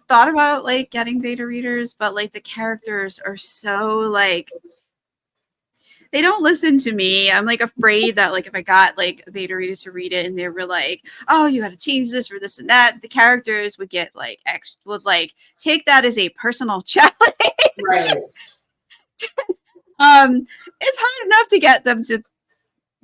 thought about like getting beta readers, but like the characters are so like, they don't listen to me. I'm like afraid that like if I got like a beta reader to read it and they were like, oh, you got to change this or this and that, the characters would get like would like take that as a personal challenge. Right. It's hard enough to get them to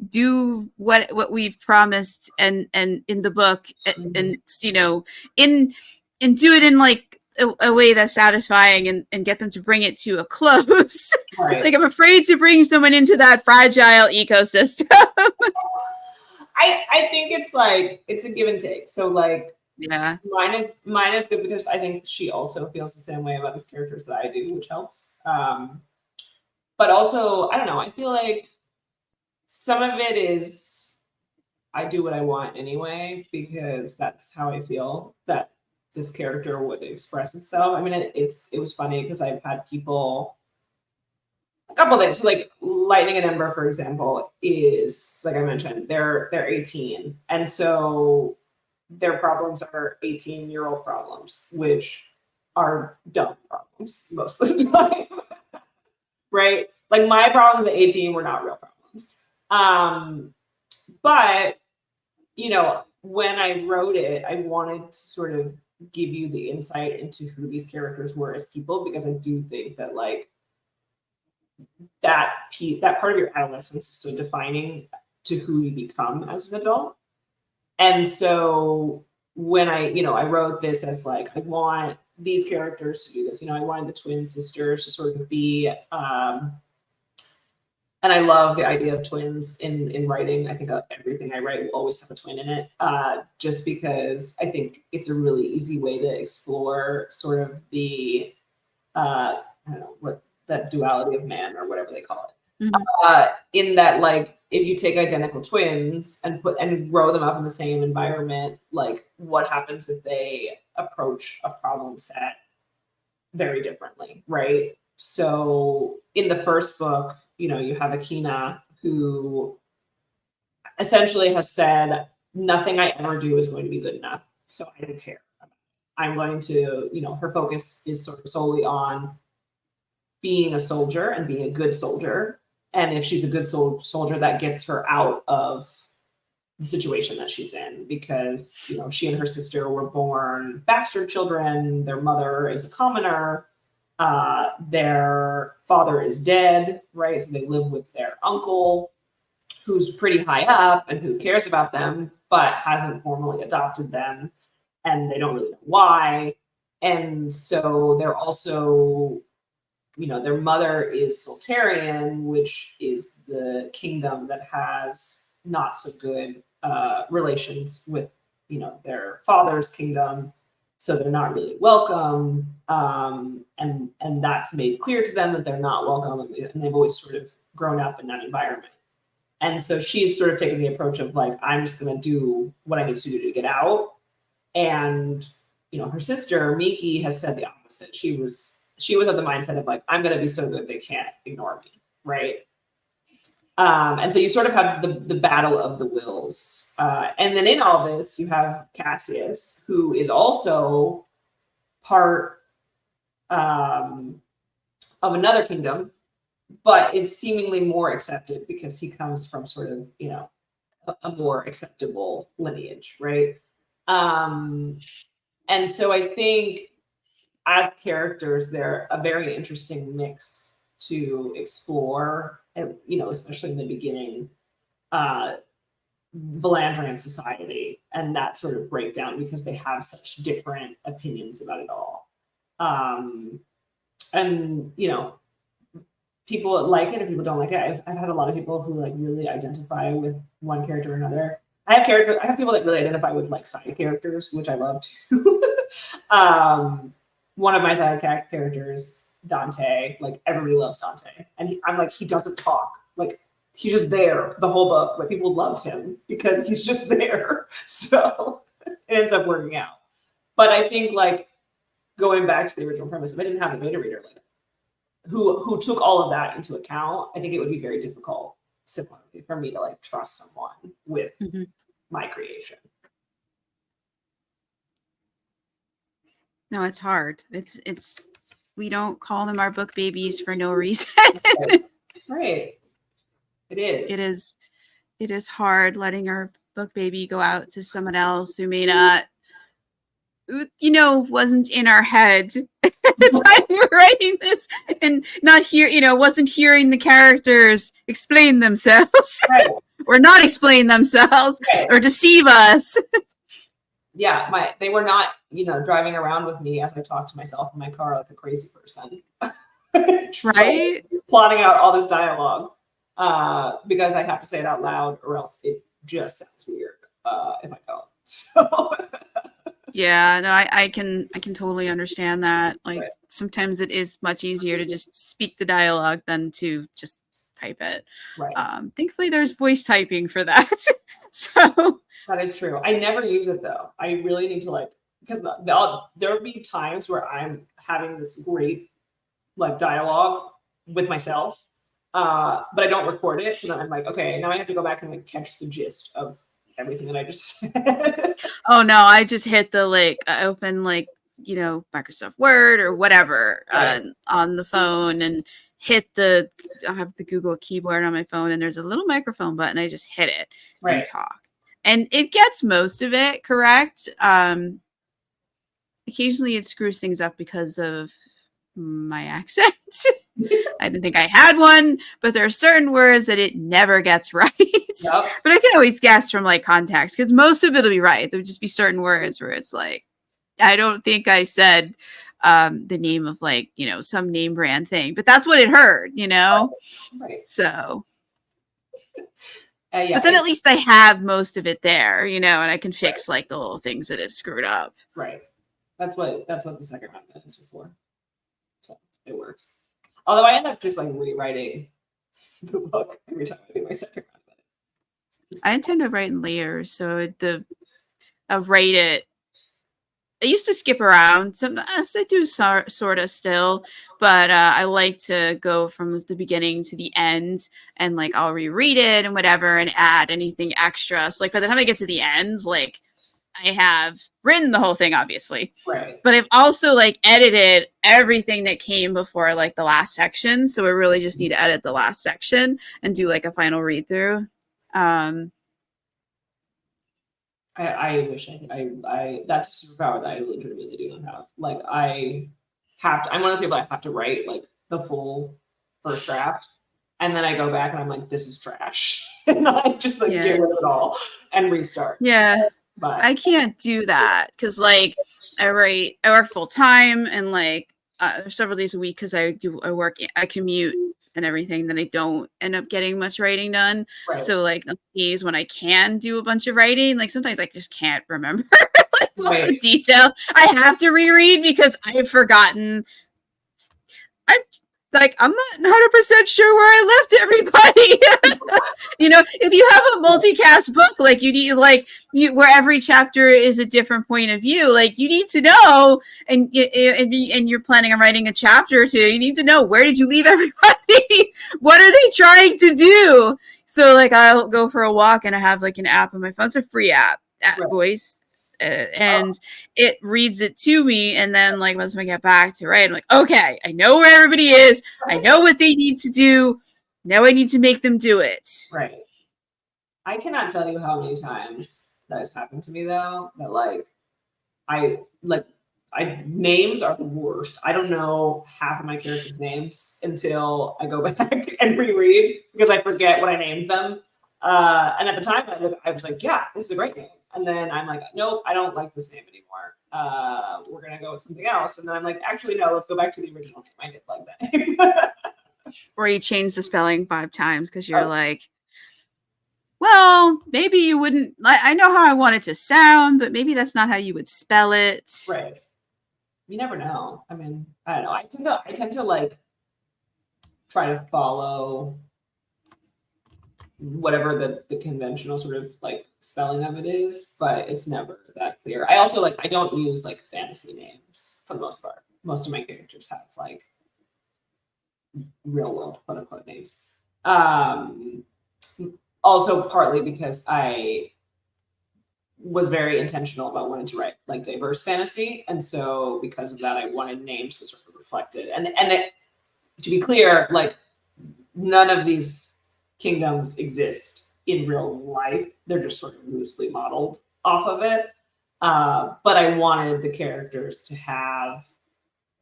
do what we've promised and in the book, and you know, and do it in like a way that's satisfying and get them to bring it to a close. Right. Like I'm afraid to bring someone into that fragile ecosystem. I think it's like it's a give and take. So like Yeah, mine is good because I think she also feels the same way about these characters that I do, which helps. But also, I don't know, I feel like some of it is I do what I want anyway, because that's how I feel that this character would express itself. I mean, it was funny because I've had people, a couple things, like Lightning and Ember, for example, is, like I mentioned, they're 18, and so their problems are 18-year-old problems, which are dumb problems most of the time, right? Like my problems at 18 were not real problems. But you know, when I wrote it, I wanted to sort of give you the insight into who these characters were as people, because I do think that like that part of your adolescence is so defining to who you become as an adult. And so when I wrote this as like, I want these characters to do this. I wanted the twin sisters to sort of be and I love the idea of twins in writing. I think everything I write will always have a twin in it, just because I think it's a really easy way to explore sort of the I don't know what that duality of man or whatever they call it. In that, like, if you take identical twins and grow them up in the same environment, like, what happens if they approach a problem set very differently, right? So in the first book, you have Akina, who essentially has said, nothing I ever do is going to be good enough, so I don't care. I'm going to, her focus is sort of solely on being a soldier and being a good soldier. And if she's a good soldier, that gets her out of the situation that she's in, because, she and her sister were born bastard children. Their mother is a commoner. Their father is dead, right? So they live with their uncle, who's pretty high up and who cares about them, but hasn't formally adopted them. And they don't really know why. And so they're also, their mother is Solterrean, which is the kingdom that has not so good relations with, their father's kingdom. So they're not really welcome. And that's made clear to them that they're not welcome. And they've always sort of grown up in that environment. And so she's sort of taken the approach of like, I'm just going to do what I need to do to get out. And, her sister, Miki, has said the opposite. She was of the mindset of like, I'm going to be so good they can't ignore me, right? And so you sort of have the battle of the wills. And then in all this, you have Cassius, who is also part of another kingdom, but is seemingly more accepted because he comes from sort of, a more acceptable lineage, right? And so I think as characters, they're a very interesting mix to explore, and, especially in the beginning, Volandrian society and that sort of breakdown, because they have such different opinions about it all. And, people like it and people don't like it. I've had a lot of people who like really identify with one character or another. I have people that really identify with like side characters, which I love too. One of my side characters, Dante, like everybody loves Dante, and I'm like, he doesn't talk, like he's just there the whole book, but people love him because he's just there. So it ends up working out. But I think, like, going back to the original premise, if I didn't have a beta reader like who took all of that into account, I think it would be very difficult, similarly, for me to like trust someone with my creation. No, it's hard. It's we don't call them our book babies for no reason. Right. It is. It is hard letting our book baby go out to someone else who may not, wasn't in our head at the time we were writing this, and not here, wasn't hearing the characters explain themselves, right. Or not explain themselves, right. Or deceive us. Yeah, they were not, driving around with me as I talked to myself in my car like a crazy person. Right? Plotting out all this dialogue because I have to say it out loud, or else it just sounds weird if I don't. So. Yeah, no, I can totally understand that. Like, right. Sometimes it is much easier to just speak the dialogue than to just type it. Right. Thankfully, there's voice typing for that. So that is true. I never use it though. I really need to like, because there would be times where I'm having this great like dialogue with myself, but I don't record it. So then I'm like, okay, now I have to go back and like catch the gist of everything that I just said. oh no, I just hit the like open like Microsoft Word or whatever Right. on the phone and hit the. I have the Google keyboard on my phone and there's a little microphone button. I just hit it and Right. talk, and it gets most of it correct. Occasionally, it screws things up because of my accent. I didn't think I had one, but there are certain words that it never gets right. Yep. But I can always guess from like context because most of it'll be right. There'll just be certain words where it's like, I don't think I said the name of like, some name brand thing, but that's what it heard, Right. So, Yeah, but then at least I have most of it there, and I can fix like the little things that it screwed up. Right. That's what the second round minutes are for. So it works. Although I end up just like rewriting the book every time I do my second round minutes. I intend to write in layers, so I'll write it. I used to skip around. Sometimes I do sort of still, but I like to go from the beginning to the end, and like I'll reread it and whatever, and add anything extra. So like by the time I get to the end, like I have written the whole thing, obviously, Right. but I've also like edited everything that came before like the last section. So I really just need to edit the last section and do like a final read through. I wish I that's a superpower that I legitimately do not have. Like I'm one of those people I have to write like the full first draft, and then I go back and I'm like, this is trash. And I just like get rid of it all and restart. Yeah. But I can't do that because like I work full time and like several days a week because I commute and everything, then I don't end up getting much writing done. right. So like the days when I can do a bunch of writing, like sometimes I just can't remember like all the detail. I have to reread because I've forgotten. I'm not 100% sure where I left everybody. If you have a multicast book, like you need where every chapter is a different point of view, like you need to know, and you're planning on writing a chapter or two, you need to know where did you leave everybody? What are they trying to do? So like I'll go for a walk and I have like an app on my phone. It's a free app, Voice. And it reads it to me, and then like once I get back to write, I'm like, okay, I know where everybody is, I know what they need to do, now I need to make them do it. Right. I cannot tell you how many times that has happened to me though, that names are the worst. I don't know half of my characters' names until I go back and reread because I forget what I named them. And at the time I was like, yeah, this is a great name. And then I'm like, nope, I don't like this name anymore. We're going to go with something else. And then I'm like, actually, no, let's go back to the original name. I did like that name. Or you change the spelling 5 times because you're like, well, maybe you wouldn't. I know how I want it to sound, but maybe that's not how you would spell it. Right. You never know. I mean, I don't know. I tend to like try to follow whatever the conventional sort of like spelling of it is, but it's never that clear. I also I don't use like fantasy names for the most part. Most of my characters have like real world quote unquote names. Also partly because I was very intentional about wanting to write like diverse fantasy, and so because of that I wanted names that sort of reflected and to be clear, like none of these kingdoms exist in real life. They're just sort of loosely modeled off of it. But I wanted the characters to have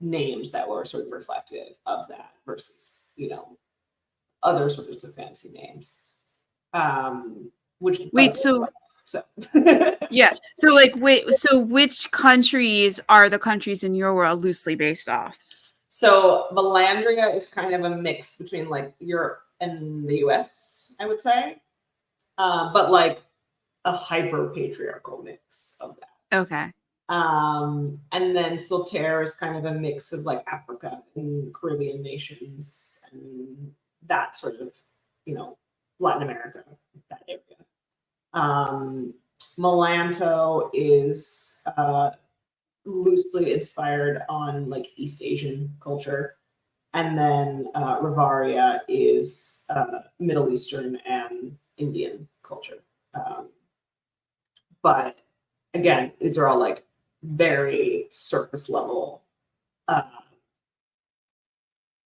names that were sort of reflective of that versus, other sorts of fantasy names. Yeah. So which countries are the countries in your world loosely based off? So Volandria is kind of a mix between like Europe and the US, I would say, but like a hyper patriarchal mix of that. Okay. And then Solterre is kind of a mix of like Africa and Caribbean nations and that sort of, Latin America, that area. Melanto is loosely inspired on like East Asian culture. And then Rivaria is Middle Eastern and Indian culture. But again, these are all like very surface level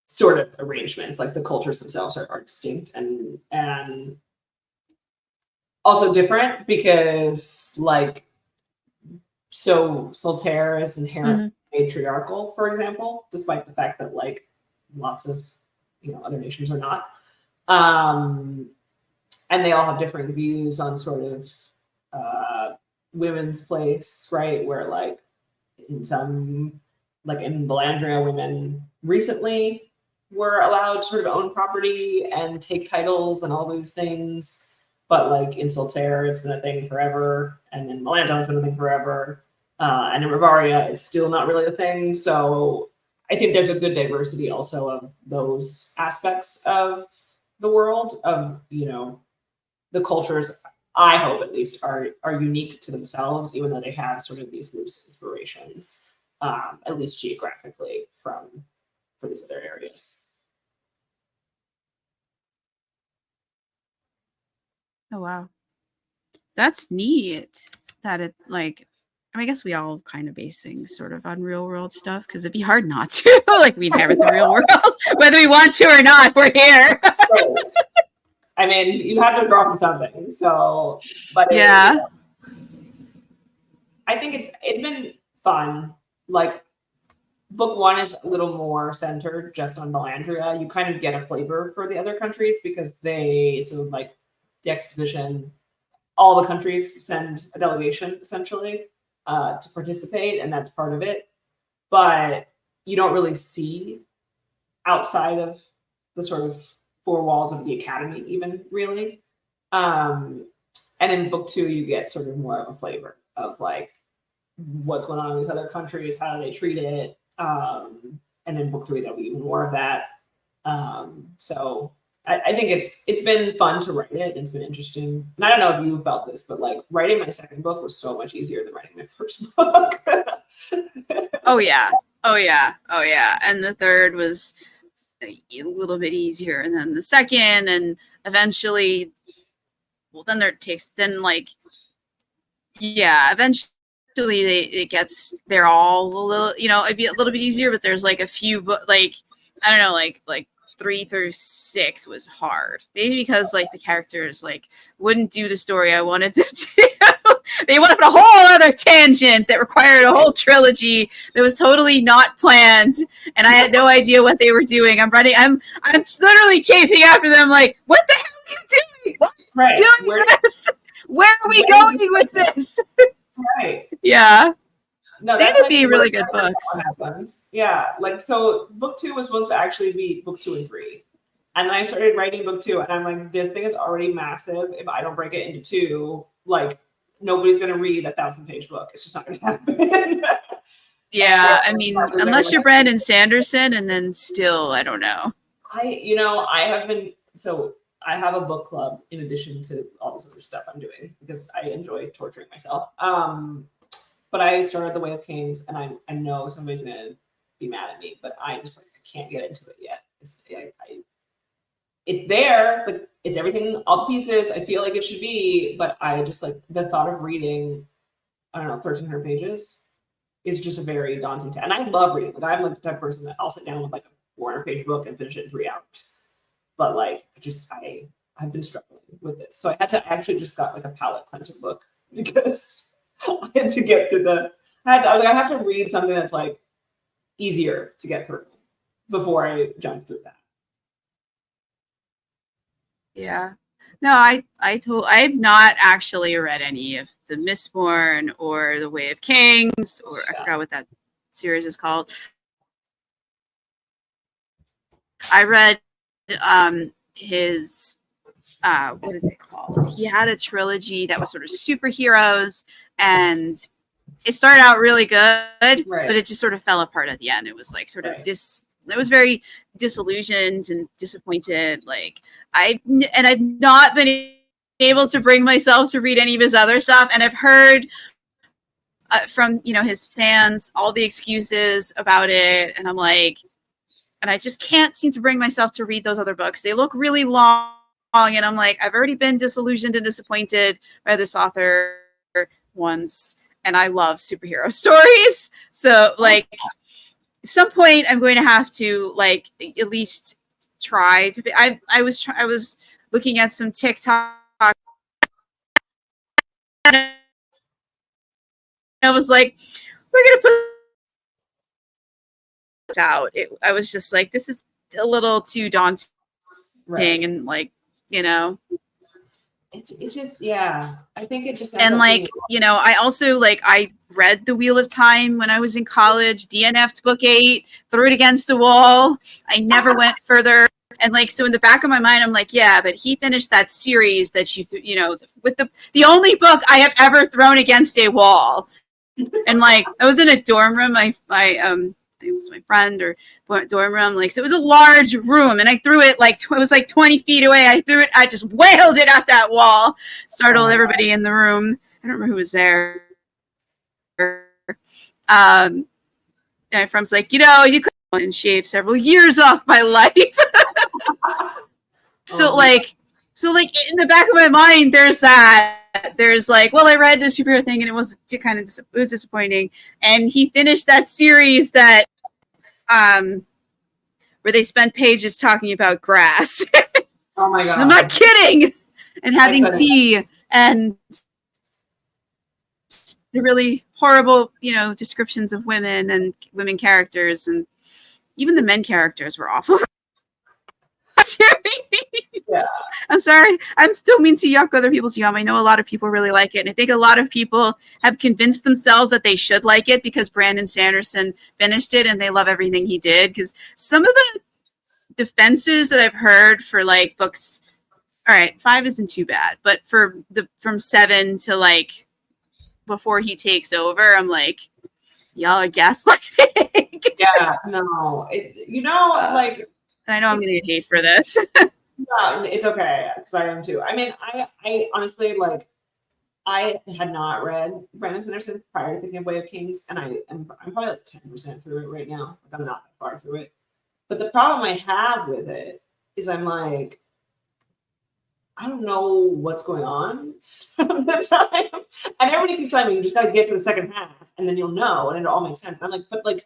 sort of arrangements. Like the cultures themselves are distinct and also different because like, so Solterre is inherently matriarchal, for example, despite the fact that like lots of other nations are not. And they all have different views on sort of women's place, right? Where like in Volandria, women recently were allowed to sort of own property and take titles and all these things. But like in Solterre, it's been a thing forever. And in Melanto, it's been a thing forever. And in Rivaria, it's still not really a thing. So I think there's a good diversity also of those aspects of the world, of, the cultures, I hope at least, are unique to themselves, even though they have sort of these loose inspirations, at least geographically, for these other areas. Oh, wow. That's neat that it like, I guess we all kind of base things sort of on real world stuff because it'd be hard not to. Like we inhabit the real world, whether we want to or not, we're here. Right. I mean, you have to draw from something. So, but yeah, I think it's been fun. Like book one is a little more centered just on Volandria. You kind of get a flavor for the other countries because like the exposition, all the countries send a delegation essentially to participate, and that's part of it. But you don't really see outside of the sort of four walls of the academy, even really. And in book two, you get sort of more of a flavor of like what's going on in these other countries, how do they treat it. And in book three, there'll be even more of that. So I think it's been fun to write it. It's been interesting. And I don't know if you felt this, but like writing my second book was so much easier than writing my first book. Oh yeah. And the third was a little bit easier, and then the second, and eventually, well, then eventually they're all a little, it'd be a little bit easier, but there's like a few, but like I don't know, like 3 through 6 was hard. Maybe because like the characters like wouldn't do the story I wanted to do. They went on a whole other tangent that required a whole trilogy that was totally not planned, and I had no idea what they were doing. I'm literally chasing after them like, what the hell are you doing? What are you doing this? Where are we going with this? Right. Yeah. No, they would be really good books. Yeah, like so book 2 was supposed to actually be book 2 and 3. And then I started writing book 2 and I'm like, this thing is already massive. If I don't break it into 2, like nobody's gonna read a 1,000-page book. It's just not gonna happen. Yeah, I mean, unless you're Brandon Sanderson, and then still, I don't know. I have a book club in addition to all this other stuff I'm doing because I enjoy torturing myself. But I started The Way of Kings, and I know somebody's gonna be mad at me, but I just like I can't get into it yet. It's there, like it's everything, all the pieces I feel like it should be, but I just like the thought of reading, I don't know, 1,300 pages is just a very daunting task. And I love reading. Like I'm like the type of person that I'll sit down with like a 400-page book and finish it in 3 hours. But like I've been struggling with this. So I actually just got like a palate cleanser book because I had to get through I have to read something that's like easier to get through before I jump through that. Yeah. No, I've not actually read any of the Mistborn or The Way of Kings, or I forgot what that series is called. I read his what is it called? He had a trilogy that was sort of superheroes, and it started out really good, right. but it just sort of fell apart at the end. It was like sort of I was very disillusioned and disappointed. Like I've not been able to bring myself to read any of his other stuff, and I've heard from his fans all the excuses about it, and I'm like, and I just can't seem to bring myself to read those other books. They look really long, and I'm like, I've already been disillusioned and disappointed by this author once, and I love superhero stories. So like at some point I'm going to have to like at least try to be, I was looking at some TikTok, and I was like, we're going to put out. I was just like, this is a little too daunting, Right. and like, it's just, yeah, I think it just and like, I also like, I read The Wheel of Time when I was in college, DNF'd book 8, threw it against the wall. I never went further. And like, so in the back of my mind, I'm like, yeah, but he finished that series that with the only book I have ever thrown against a wall. And like, I was in a dorm room. It was my friend or dorm room. Like, so it was a large room, and I threw it like, it was like 20 feet away. I just wailed it at that wall, startled everybody in the room. I don't remember who was there. And my friend's like, you could and shave several years off my life. So like in the back of my mind, there's that. There's like, well, I read the superhero thing, and it was disappointing. And he finished that series that, where they spent pages talking about grass. Oh my god! I'm not kidding. And having tea and the really horrible, descriptions of women and women characters, and even the men characters were awful. Yeah. I'm sorry. I'm still mean to yuck other people's yum. I know a lot of people really like it, and I think a lot of people have convinced themselves that they should like it because Brandon Sanderson finished it and they love everything he did. Because some of the defenses that I've heard for like books, all right, 5 isn't too bad, but from 7 to like before he takes over, I'm like, y'all are gaslighting. Yeah, no, like. And I know I'm going to get hate for this. No, it's okay, because I am too. I mean, I honestly, like, I had not read Brandon Sanderson prior to picking up Way of Kings, and I'm probably like 10% through it right now. Like, I'm not that far through it. But the problem I have with it is I'm like, I don't know what's going on at the time. And everybody keeps telling me, you just got to get to the second half, and then you'll know, and it all makes sense. And I'm like, but like,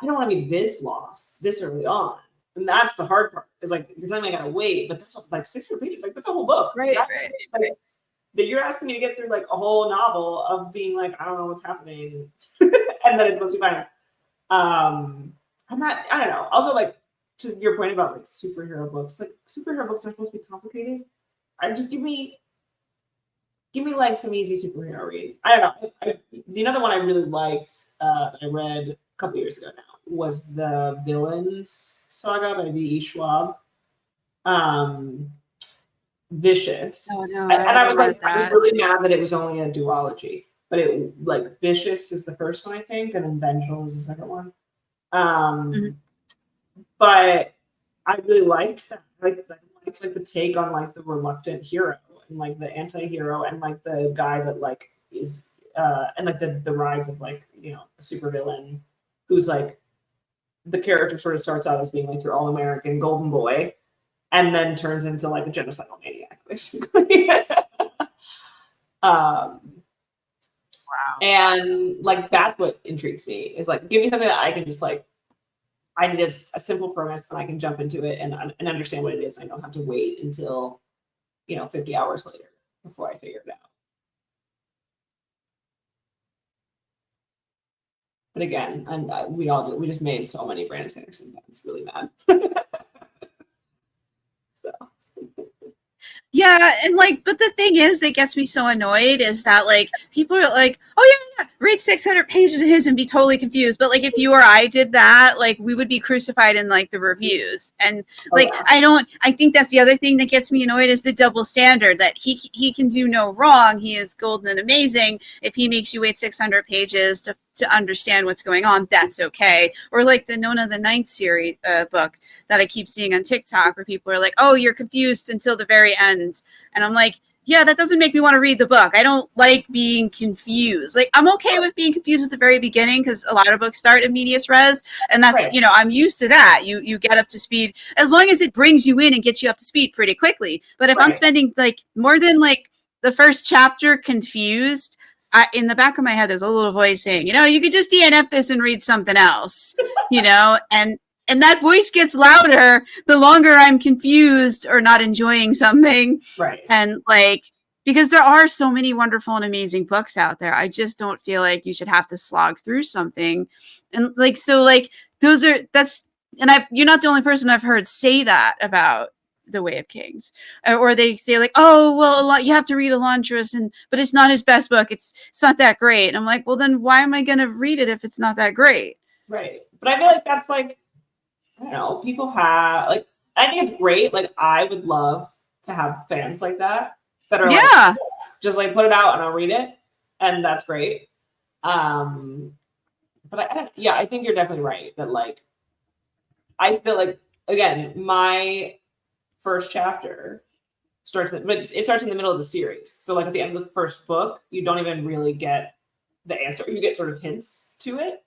I don't want to be this lost this early on. And that's the hard part. Is like, you're telling me I gotta wait, but that's like 600 pages. Like, that's a whole book. Right. Like, that you're asking me to get through like a whole novel of being like, I don't know what's happening, and then it's supposed to be fine. I don't know. Also, like, to your point about like superhero books are supposed to be complicated. Just give me like some easy superhero read. I don't know. The another one I really liked that I read a couple years ago now was the Villains Saga by V.E. Schwab. Vicious. Oh, no, and I was like, that. I was really mad that it was only a duology. But it like Vicious is the first one, I think, and then Vengeful is the second one. But I really liked that. It's like the take on like the reluctant hero and like the anti-hero and like the guy that like is and like the rise of like, a supervillain who's like, the character sort of starts out as being like your all-American golden boy and then turns into like a genocidal maniac, basically. Wow. And like, that's what intrigues me, is like, give me something that I can just like, I need a simple premise and I can jump into it and understand what it is. I don't have to wait until, 50 hours later before I figure it out. But again, and we all do. We just made so many Brandon Sanderson fans really mad. So. Yeah, and like, but the thing is that gets me so annoyed is that like people are like, oh yeah, read 600 pages of his and be totally confused. But like, if you or I did that, like, we would be crucified in like the reviews. And like, I think that's the other thing that gets me annoyed is the double standard that he can do no wrong. He is golden and amazing. If he makes you wait 600 pages to understand what's going on, that's okay. Or like the Nona the Ninth series book that I keep seeing on TikTok, where people are like, oh, you're confused until the very end. And I'm like, yeah, that doesn't make me want to read the book. I don't like being confused. Like, I'm okay with being confused at the very beginning, because a lot of books start in medias res, and that's, you know, I'm used to that. You get up to speed as long as it brings you in and gets you up to speed pretty quickly. But if I'm spending like more than like the first chapter confused, in the back of my head, there's a little voice saying, you know, you could just DNF this and read something else, you know, and that voice gets louder the longer I'm confused or not enjoying something. Right. And like, because there are so many wonderful and amazing books out there, I just don't feel like you should have to slog through something. And like, so like, you're not the only person I've heard say that about The Way of Kings, or they say like, oh, well, you have to read Elantris, but it's not his best book. It's not that great. And I'm like, well, then why am I going to read it if it's not that great? Right. But I feel like that's like, I don't know, people have like, I think it's great. Like, I would love to have fans like that are like, just like put it out and I'll read it, and that's great. But I think you're definitely right that like, I feel like, again, my first chapter starts in the middle of the series. So like at the end of the first book, you don't even really get the answer. You get sort of hints to it.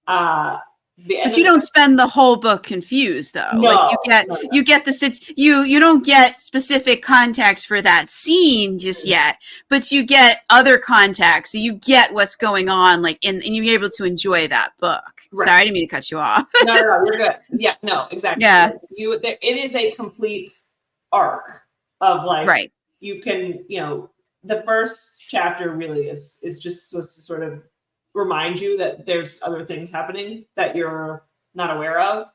But you don't spend the whole book confused, though. No, like you get you don't get specific context for that scene just yet, but you get other context, so you get what's going on, like and you're able to enjoy that book. Right. Sorry, I didn't mean to cut you off. No, you're good. Yeah, no, exactly. Yeah, it is a complete arc of like you can, you know, the first chapter really is just supposed to sort of remind you that there's other things happening that you're not aware of.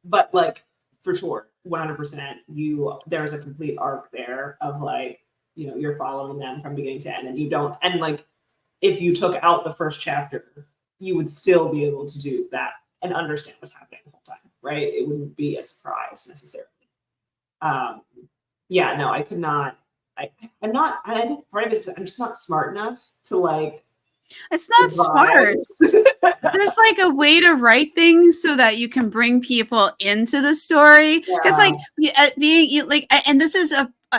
But like, for sure, 100%, there's a complete arc there of like, you know, you're following them from beginning to end, and you don't, and like, if you took out the first chapter, you would still be able to do that and understand what's happening the whole time, right? It wouldn't be a surprise necessarily. Yeah, no, I could not. I'm not, and I think part of it is I'm just not smart enough to like. It's not smart. There's like a way to write things so that you can bring people into the story. Because like being like, and this is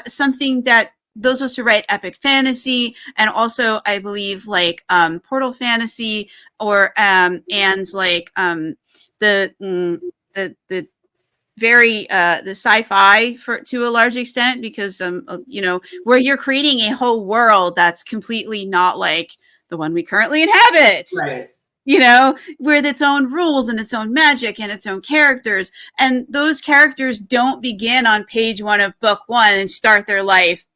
something that those of us who write epic fantasy, and also I believe like portal fantasy, or and like the very the sci-fi to a large extent, because you know, where you're creating a whole world that's completely not like the one we currently inhabit, right? You know, with its own rules and its own magic and its own characters, and those characters don't begin on page 1 of book 1 and start their life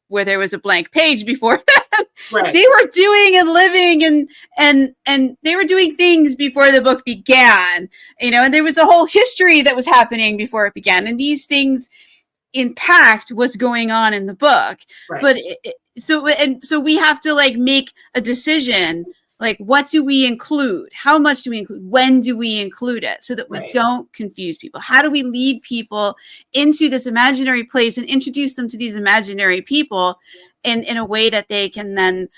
where there was a blank page before that. Right. They were doing and living and they were doing things before the book began, you know, and there was a whole history that was happening before it began, and these things impact what's going on in the book. Right. But so we have to like make a decision, like, what do we include? How much do we include? When do we include it so that we don't confuse people? How do we lead people into this imaginary place and introduce them to these imaginary people in a way that they can then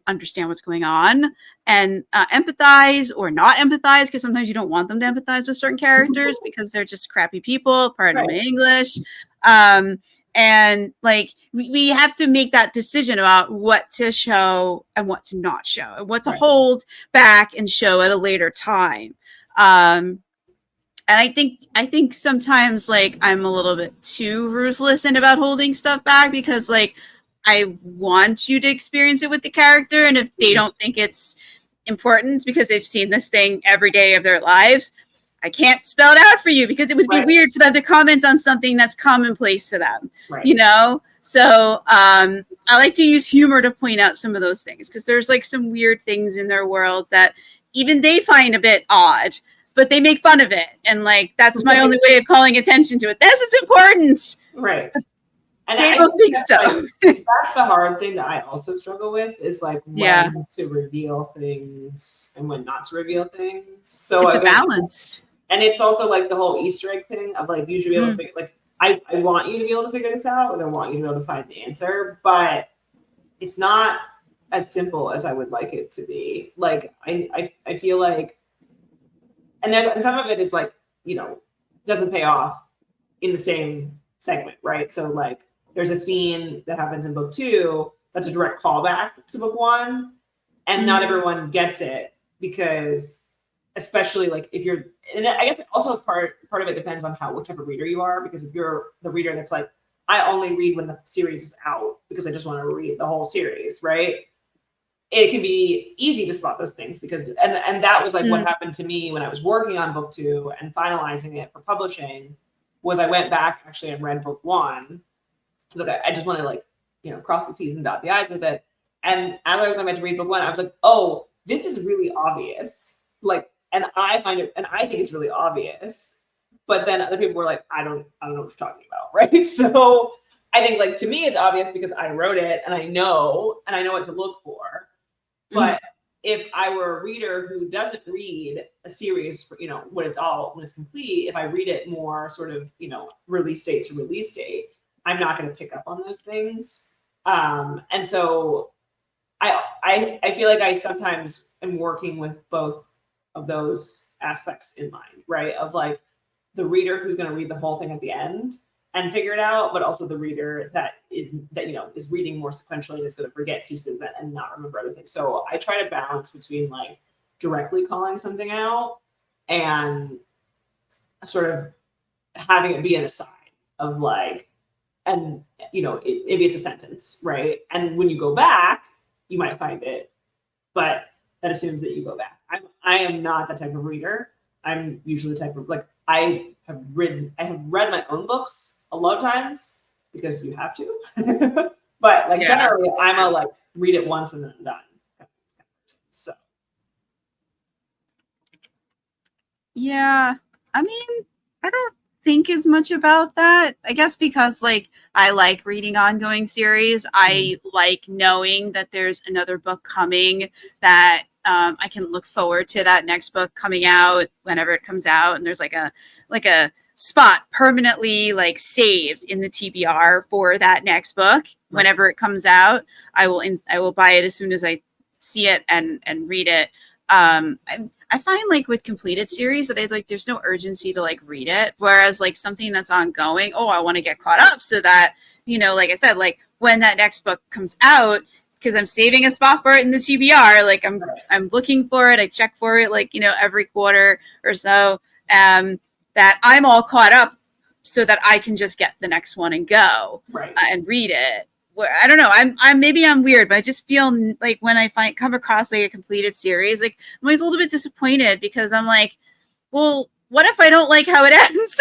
understand what's going on and empathize or not empathize? Because sometimes you don't want them to empathize with certain characters because they're just crappy people, pardon my English. And like, we have to make that decision about what to show and what to not show, and what to hold back and show at a later time. And I think sometimes like I'm a little bit too ruthless about holding stuff back, because like I want you to experience it with the character, and if they don't think it's important because they've seen this thing every day of their lives, I can't spell it out for you, because it would be weird for them to comment on something that's commonplace to them, you know? So I like to use humor to point out some of those things, because there's like some weird things in their world that even they find a bit odd, but they make fun of it. And like, that's my only way of calling attention to it. It's important. Right. And I don't think so. Like, that's the hard thing that I also struggle with, is like when to reveal things and when not to reveal things. So it's a balance. And it's also like the whole Easter egg thing of like, you should be able to figure, like, I want you to be able to figure this out, and I want you to be able to find the answer, but it's not as simple as I would like it to be. Like I feel like, and some of it is like, you know, doesn't pay off in the same segment, right? So like there's a scene that happens in book 2 that's a direct callback to book 1, and not everyone gets it, because especially like if you're, and I guess also part of it depends on what type of reader you are, because if you're the reader that's like, I only read when the series is out because I just want to read the whole series, right? It can be easy to spot those things, because and that was like what happened to me when I was working on book 2 and finalizing it for publishing, was I went back actually and read book 1 because okay, I just want to like, you know, cross the T's and dot the I's with it. And as I went to read book 1, I was like, oh, this is really obvious. Like, and I find it, and I think it's really obvious. But then other people were like, I don't know what you're talking about, right? So I think like to me it's obvious because I wrote it and I know what to look for. But if I were a reader who doesn't read a series, for, you know, when it's complete, if I read it more sort of, you know, release date to release date, I'm not going to pick up on those things. And so I feel like I sometimes am working with both of those aspects in mind, right? Of like the reader who's going to read the whole thing at the end and figure it out, but also the reader that you know is reading more sequentially and is going to forget pieces and not remember other things. So I try to balance between like directly calling something out and sort of having it be an aside of like, and you know, maybe it's a sentence, right? And when you go back, you might find it, but that assumes that you go back. I am not that type of reader. I'm usually the type of like, I have read my own books a lot of times because you have to. But like generally I'm a like read it once and then I'm done. So Yeah. I mean, I don't think as much about that. I guess because like I like reading ongoing series. I like knowing that there's another book coming, that I can look forward to that next book coming out whenever it comes out, and there's like a spot permanently like saved in the TBR for that next book whenever it comes out. I will buy it as soon as I see it and read it. I find like with completed series that it's like there's no urgency to like read it, whereas like something that's ongoing, oh, I want to get caught up so that, you know, like I said, like when that next book comes out, because I'm saving a spot for it in the TBR, like I'm looking for it, I check for it like, you know, every quarter or so, that I'm all caught up so that I can just get the next one and go and read it. I don't know. I'm maybe I'm weird, but I just feel like when I come across like a completed series, like I'm always a little bit disappointed because I'm like, well, what if I don't like how it ends?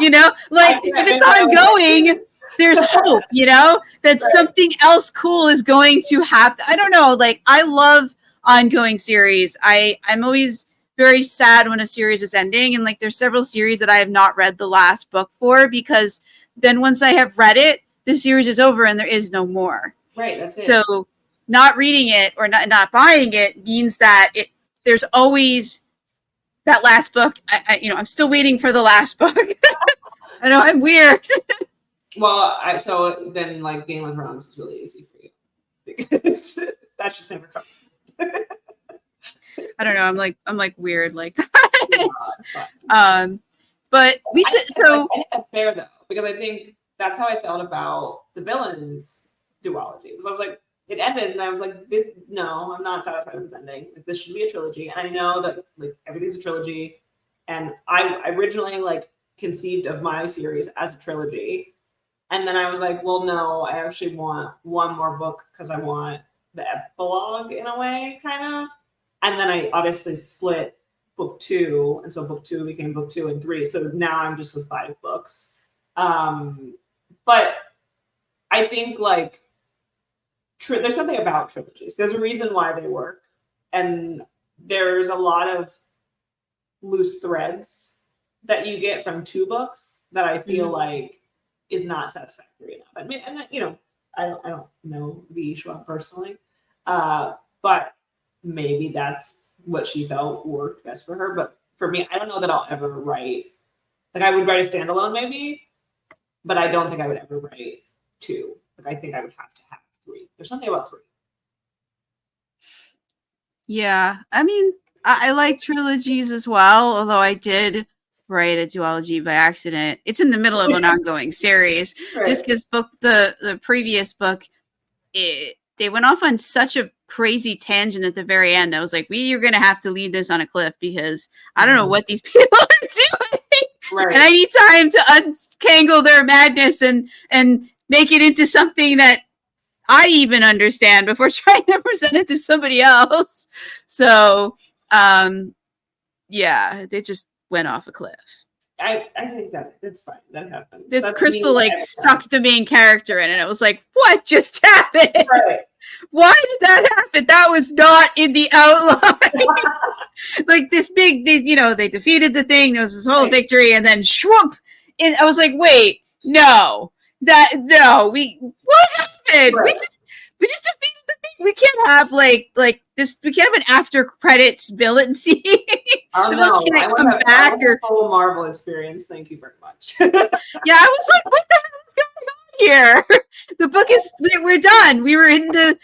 You know, like if it's ongoing, there's hope, you know, that something else cool is going to happen. I don't know. Like I love ongoing series. I'm always very sad when a series is ending. And like there's several series that I have not read the last book for, because then once I have read it, the series is over and there is no more. Right, that's it. So not reading it or not buying it means that there's always that last book. I'm still waiting for the last book. I know I'm weird. Well, so then like Game of Thrones is really easy for you because that's just never coming. I don't know. I'm like weird like that. No, but we should. So I think that's fair though, because I think that's how I felt about the villains duology. Because I was like, it ended, and I was like, no, I'm not satisfied with this ending. Like, this should be a trilogy. And I know that like everything's a trilogy. And I originally like conceived of my series as a trilogy. And then I was like, well, no, I actually want one more book because I want the epilogue in a way, kind of. And then I obviously split book 2. And so book 2 became book 2 and 3. So now I'm just with 5 books. But I think like there's something about trilogies. There's a reason why they work, and there's a lot of loose threads that you get from 2 books that I feel like is not satisfactory enough. And you know, I don't know V. Schwab personally, but maybe that's what she felt worked best for her. But for me, I don't know that I'll ever write. Like I would write a standalone maybe, but I don't think I would ever write 2. Like I think I would have to have 3. There's something about 3. Yeah, I mean, I like trilogies as well, although I did write a duology by accident. It's in the middle of an ongoing series, just Right. because the previous book, they went off on such a crazy tangent at the very end. I was like, we are going to have to lead this on a cliff because I don't know what these people are doing, Right. and I need time to untangle their madness and make it into something that I even understand before trying to present it to somebody else. So, yeah, they just went off a cliff. I think that's fine. That happens. This That's crystal like sucked the main character in, and it was like, what just happened? Right. Why did that happen? That was not in the outline. Like this big, they defeated the thing. There was this whole victory, and then shroomp. And I was like, wait, no, what happened? Right. We just defeated the thing. We can't have like this. We can't have an after credits villain scene. Oh no, I want a full Marvel experience. Thank you very much. Yeah, I was like, what the hell is going on here? The book is we're done. We were in the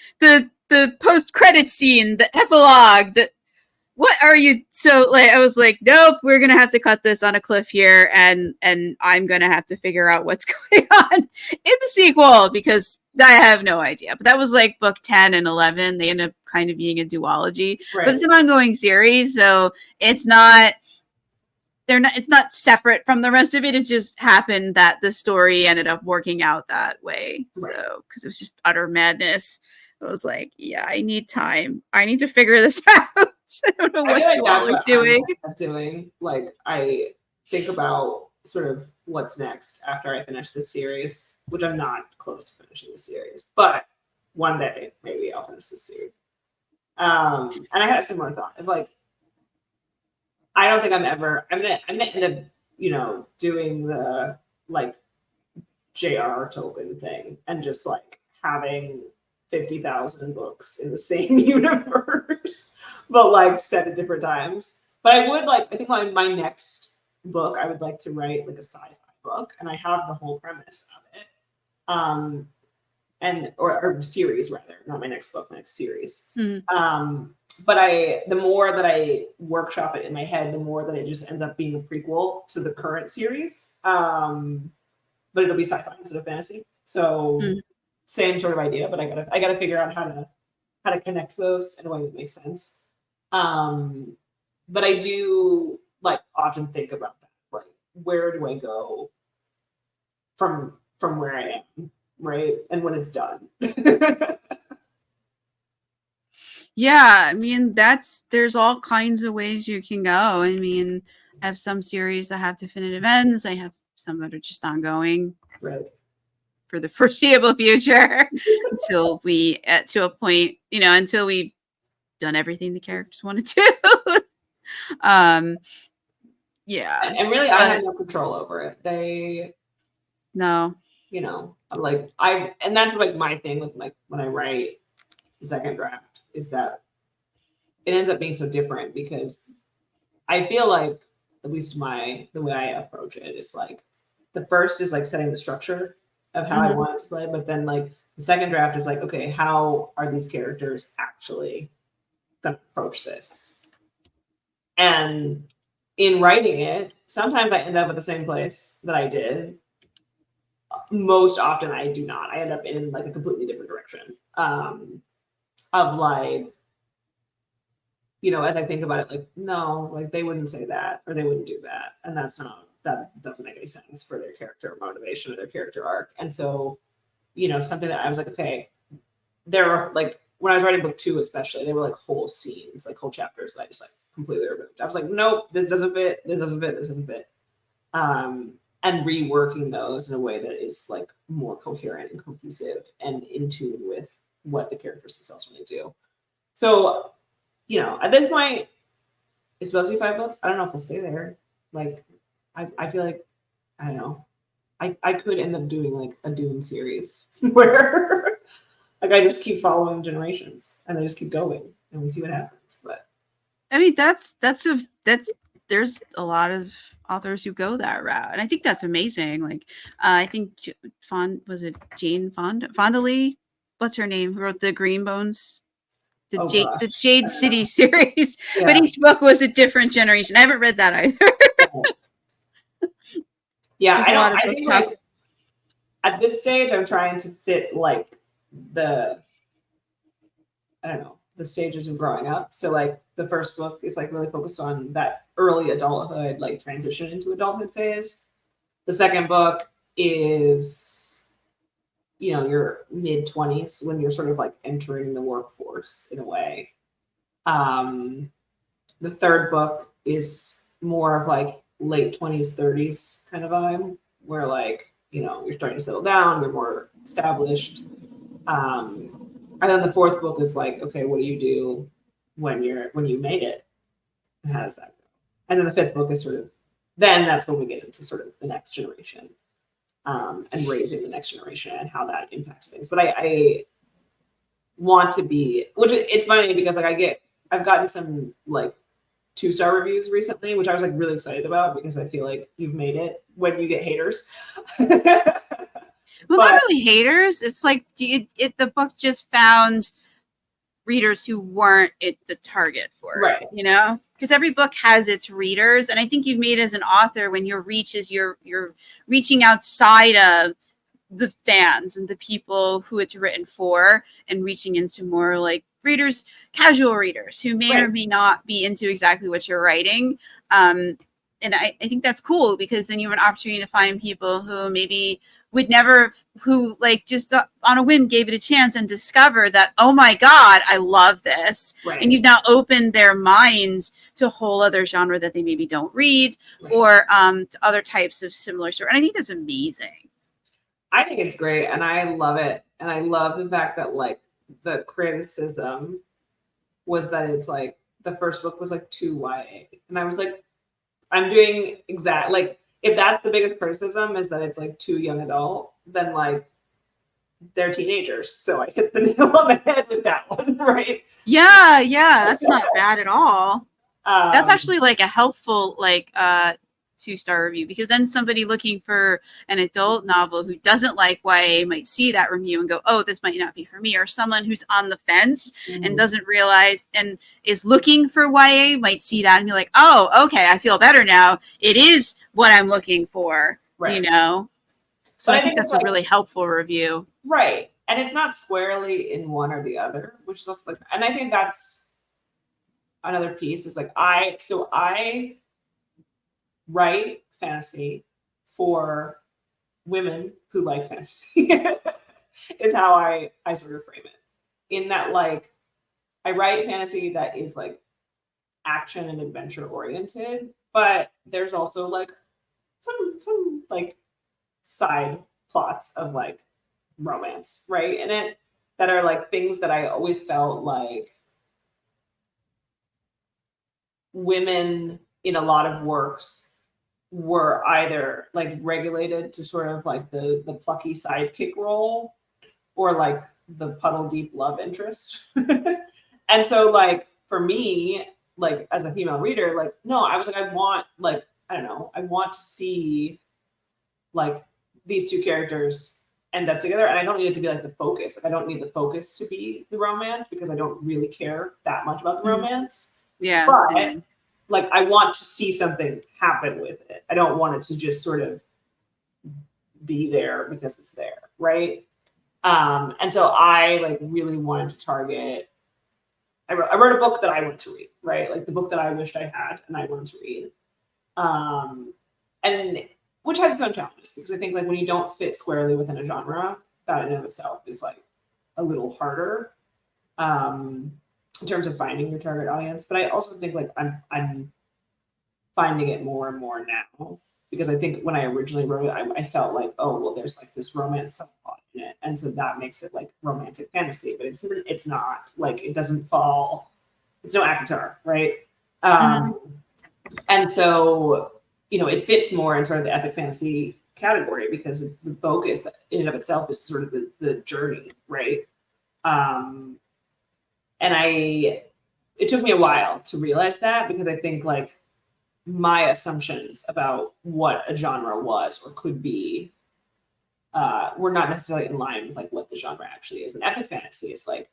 post credit scene, the epilogue. What are you? So like, I was like, nope, we're gonna have to cut this on a cliff here, and I'm gonna have to figure out what's going on in the sequel because I have no idea. But that was like book 10 and 11. They end up kind of being a duology, but it's an ongoing series, so it's not. It's not separate from the rest of it. It just happened that the story ended up working out that way. So because it was just utter madness. I was like, yeah, I need time. I need to figure this out. I don't know what you all are doing. Like, I think about sort of what's next after I finish this series, which I'm not close to finishing the series, but one day maybe I'll finish this series. And I had a similar thought of like, I don't think I'm gonna end up, doing the like J.R.R. Tolkien thing and just like having 50,000 books in the same universe, but like set at different times. But I think my next book, I would like to write like a sci-fi book, and I have the whole premise of it. Or series rather, not my next book, my next series. Mm-hmm. But the more that I workshop it in my head, the more that it just ends up being a prequel to the current series. But it'll be sci-fi instead of fantasy. So same sort of idea, but I gotta figure out how to connect those in a way that makes sense. But I do like often think about that. Like, where do I go from where I am, right? And when it's done. Yeah, I mean there's all kinds of ways you can go. I mean, I have some series that have definitive ends. I have some that are just ongoing for the foreseeable future until we get to a point, until we've done everything the characters want to do. Yeah. And really, I have no control over it. No. Like and that's like my thing with like when I write the second draft is that it ends up being so different because I feel like, at least the way I approach it is like the first is like setting the structure of how I want it to play, but then like the second draft is like, okay, how are these characters actually gonna approach this? And in writing it, sometimes I end up at the same place that I did. Most often I do not. I end up in like a completely different direction. Of like, as I think about it, like, no, like they wouldn't say that or they wouldn't do that. And that doesn't make any sense for their character motivation or their character arc. And so, something that I was like, okay, there are like, when I was writing book 2, especially, they were like whole scenes, like whole chapters that I just like completely removed. I was like, nope, this doesn't fit. This doesn't fit. This doesn't fit. And reworking those in a way that is like more coherent and cohesive and in tune with what the characters themselves want to do. So, at this point, it's supposed to be 5 books. I don't know if we'll stay there. Like, I feel like, I don't know. I could end up doing like a Dune series where like I just keep following generations and they just keep going and we see what happens. But I mean, there's a lot of authors who go that route, and I think that's amazing. Like, I think was it Jane Fonda? What's her name? Who wrote the Green Bones the Oh Jade the gosh. Jade City series, but Yeah. each book was a different generation. I haven't read that either. Yeah, There's a lot of I book think talk. like at this stage I'm trying to fit like the, I don't know, the stages of growing up. So like the first book is like really focused on that early adulthood, like transition into adulthood phase. The second book is, you know, your mid 20s when you're sort of like entering the workforce in a way. The third book is more of like late 20s, 30s kind of vibe, where like, you know, you're starting to settle down, you're more established. And then the fourth book is like, okay, what do you do when you made it? And how does that go? And then the fifth book is sort of, then that's when we get into sort of the next generation, and raising the next generation and how that impacts things. But I want to be, which it's funny because like I've gotten some like 2-star reviews recently, which I was like really excited about because I feel like you've made it when you get haters. Well, not But really haters. It's like the book just found readers who weren't it the target for it, right, you know? Because every book has its readers, and I think you've made as an author when your reach is you're reaching outside of the fans and the people who it's written for, and reaching into more like readers, casual readers who may or right, may not be into exactly what you're writing. And I think that's cool because then you have an opportunity to find people who maybe would never, who like just on a whim gave it a chance and discovered that, oh my God, I love this. right, And you've now opened their minds to a whole other genre that they maybe don't read, right. or to other types of similar story. And I think that's amazing. I think it's great and I love it. And I love the fact that like the criticism was that it's like the first book was like too YA. And I was like, I'm doing exact, like if that's the biggest criticism is that it's like too young adult, then like they're teenagers. So I hit the nail on the head with that one, right? Yeah, that's not bad at all. That's Um, actually like a helpful like 2-star review, because then somebody looking for an adult novel who doesn't like YA might see that review and go, oh, this might not be for me. Or someone who's on the fence and doesn't realize and is looking for YA might see that and be like, oh, okay, I feel better now. It is what I'm looking for, right. you know? So But I I think think it's that's a like, really helpful review. right. And it's not squarely in one or the other, which is also like, and I think that's another piece is like, I write fantasy for women who like fantasy is how I sort of frame it. In that like I write fantasy that is like action and adventure oriented, but there's also like some like side plots of like romance, right? In it that are like things that I always felt like women in a lot of works were either like regulated to sort of like the plucky sidekick role or like the puddle deep love interest. And so like for me, like as a female reader, like no, I was like, I want like, I don't know, I want to see like these two characters end up together. And I don't need it to be like the focus. Like I don't need the focus to be the romance because I don't really care that much about the romance. Yeah, But same. like I want to see something happen with it. I don't want it to just sort of be there because it's there, right? And so I like really wanted to target. I wrote a book that I wanted to read, right? Like the book that I wished I had and I wanted to read. And which has its own challenges because I think like when you don't fit squarely within a genre, that in and of itself is like a little harder in terms of finding your target audience. But I also think like I'm finding it more and more now because I think when I originally wrote it, I felt like, oh well, there's like this romance subplot in it, and so that makes it like romantic fantasy. But it's not like it doesn't fall. It's no Avatar, right? And so you know, it fits more in sort of the epic fantasy category because the focus in and of itself is sort of the journey, right? And it took me a while to realize that because I think like my assumptions about what a genre was or could be were not necessarily in line with like what the genre actually is. And epic fantasy is like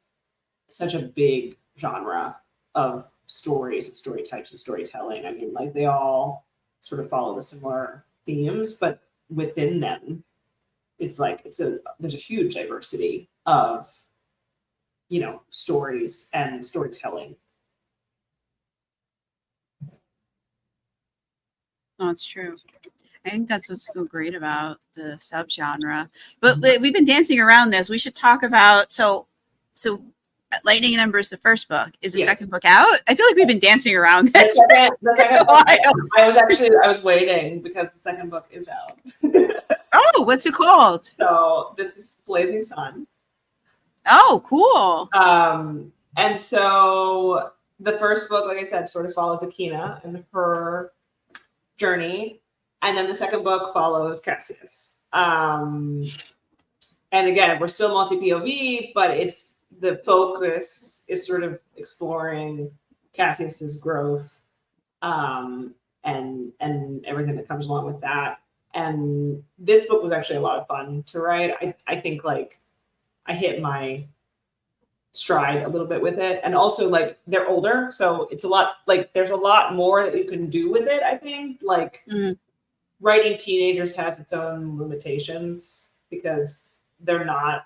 such a big genre of stories and story types and storytelling. I mean, like they all sort of follow the similar themes, but within them, it's like there's a huge diversity of stories and storytelling. Oh, it's true. I think that's what's so great about the subgenre. But we've been dancing around this. We should talk about so Lightning and Ember is the first book. Is the second book out? I feel like we've been dancing around this. The second book, I was waiting because the second book is out. Oh, what's it called? So this is Blazing Sun. Oh, cool. And so the first book, like I said, sort of follows Akina and her journey. And then the second book follows Cassius. And again, we're still multi-POV, but the focus is sort of exploring Cassius's growth, and everything that comes along with that. And this book was actually a lot of fun to write. I think like I hit my stride a little bit with it, and also like they're older, so it's a lot like there's a lot more that you can do with it. I think like writing teenagers has its own limitations because they're not,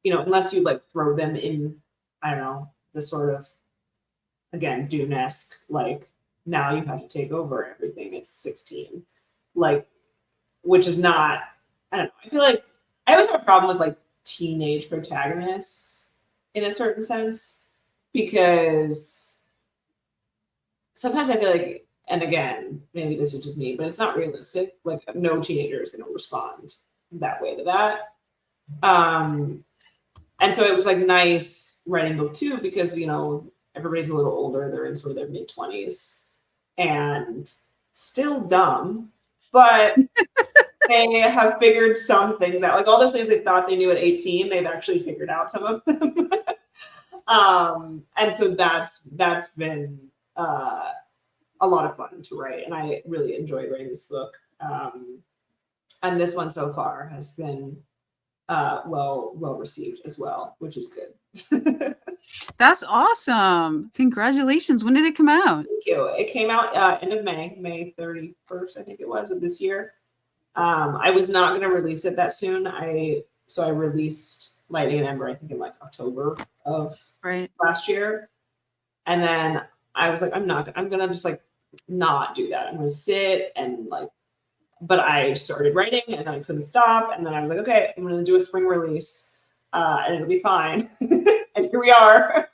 unless you like throw them in, I don't know, the sort of, again, Dune-esque, like now you have to take over everything. It's 16, like, which is not, I don't know. I feel like I always have a problem with like teenage protagonists in a certain sense, because sometimes I feel like, and again, maybe this is just me, but it's not realistic. Like no teenager is going to respond that way to that. And so it was like nice writing book 2 because, everybody's a little older. They're in sort of their mid-20s and still dumb, but they have figured some things out. Like all those things they thought they knew at 18, they've actually figured out some of them. And so that's been a lot of fun to write, and I really enjoyed writing this book. And this one so far has been well received as well, which is good. That's awesome! Congratulations! When did it come out? Thank you. It came out end of May 31st, I think it was, of this year. I was not going to release it that soon. So I released Lightning and Ember, I think in like October of last year, and then I was like, I'm gonna just like not do that. I'm gonna sit and like, but I started writing and then I couldn't stop, and then I was like, okay, I'm gonna do a spring release, and it'll be fine. And here we are.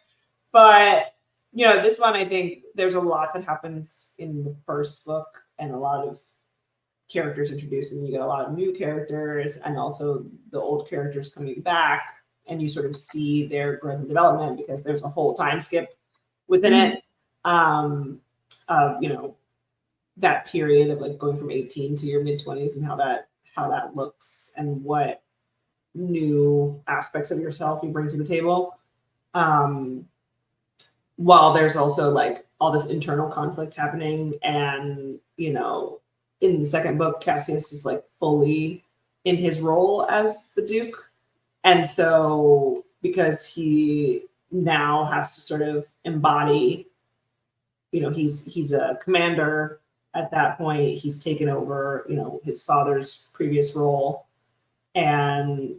But this one, I think there's a lot that happens in the first book, and a lot of characters introduced, and you get a lot of new characters, and also the old characters coming back, and you sort of see their growth and development because there's a whole time skip within it, of that period of like going from 18 to your mid-20s, and how that looks and what new aspects of yourself you bring to the table, while there's also like all this internal conflict happening. And in the second book, Cassius is like fully in his role as the Duke, and so because he now has to sort of embody, he's a commander at that point. He's taken over, his father's previous role, and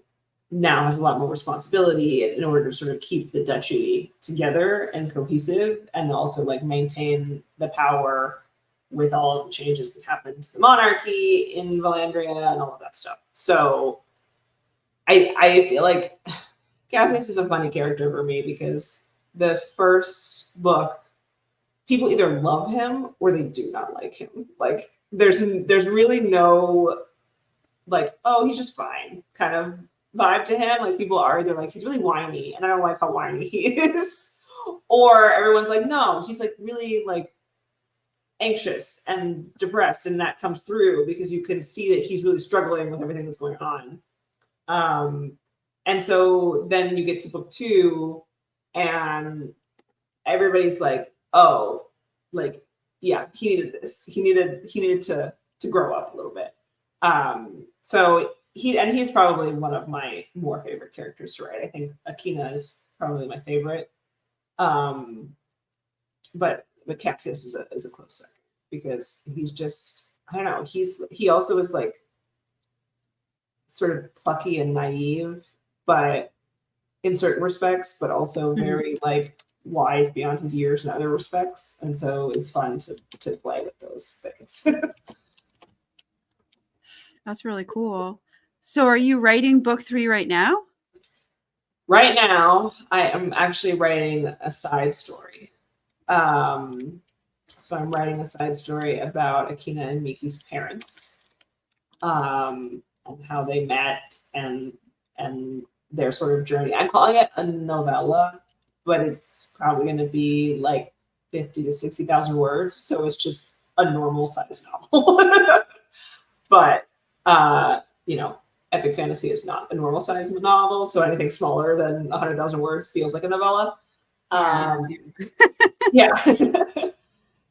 now has a lot more responsibility in order to sort of keep the duchy together and cohesive, and also like maintain the power with all of the changes that happened to the monarchy in Volandria and all of that stuff. So I feel like Cassius is a funny character for me because the first book, people either love him or they do not like him. Like there's really no like, oh, he's just fine kind of vibe to him. Like people are either like, he's really whiny and I don't like how whiny he is, or everyone's like, no, he's like really like anxious and depressed, and that comes through because you can see that he's really struggling with everything that's going on. And so then you get to book 2 and everybody's like, oh, like, yeah, he needed this. He needed to grow up a little bit. So he's probably one of my more favorite characters to write. I think Akina is probably my favorite. But Cassius is a close second because he's just, I don't know, he also is like sort of plucky and naive, but in certain respects, but also very like wise beyond his years in other respects. And so it's fun to play with those things. That's really cool. So are you writing book 3 right now? Right now, I am actually writing a side story. So I'm writing a side story about Akina and Miki's parents, and how they met and their sort of journey. I'm calling it a novella, but it's probably going to be like 50 to 60,000 words. So it's just a normal size novel. But, you know, epic fantasy is not a normal size novel. So anything smaller than 100,000 words feels like a novella. Yeah.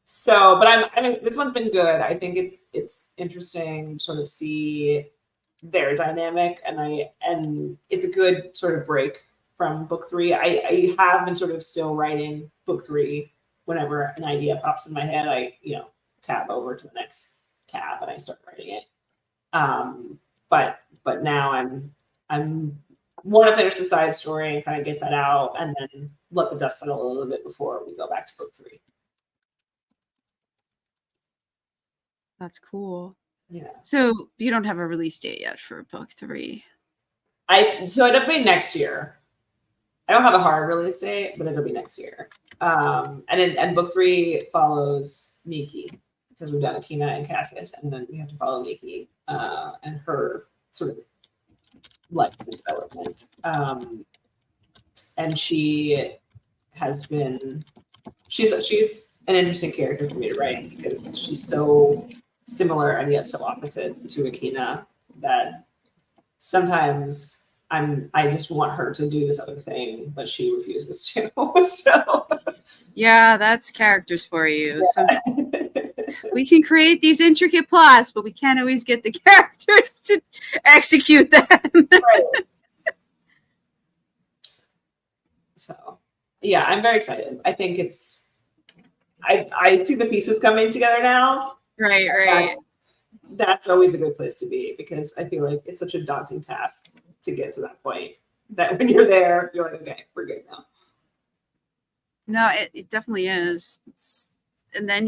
So, but I mean, this one's been good. I think it's interesting to sort of see their dynamic, and it's a good sort of break from book 3. I have been sort of still writing book 3. Whenever an idea pops in my head, I tab over to the next tab and I start writing it. But now I'm want to finish the side story and kind of get that out, and then let the dust settle a little bit before we go back to book 3. That's cool. Yeah. So you don't have a release date yet for book 3? So it'll be next year. I don't have a hard release date, but it'll be next year. And book 3 follows Miki, because we've done Akina and Cassius, and then we have to follow Miki and her sort of life development. And she's an interesting character for me to write, because she's so similar and yet so opposite to Akina that sometimes I just want her to do this other thing, but she refuses to. So yeah, that's characters for you. Yeah. So we can create these intricate plots, but we can't always get the characters to execute them. Right. So yeah, I'm very excited. I think I see the pieces coming together now. Right. That's always a good place to be, because I feel like it's such a daunting task to get to that point, that when you're there, you're like, okay, we're good now. No, it definitely is. And then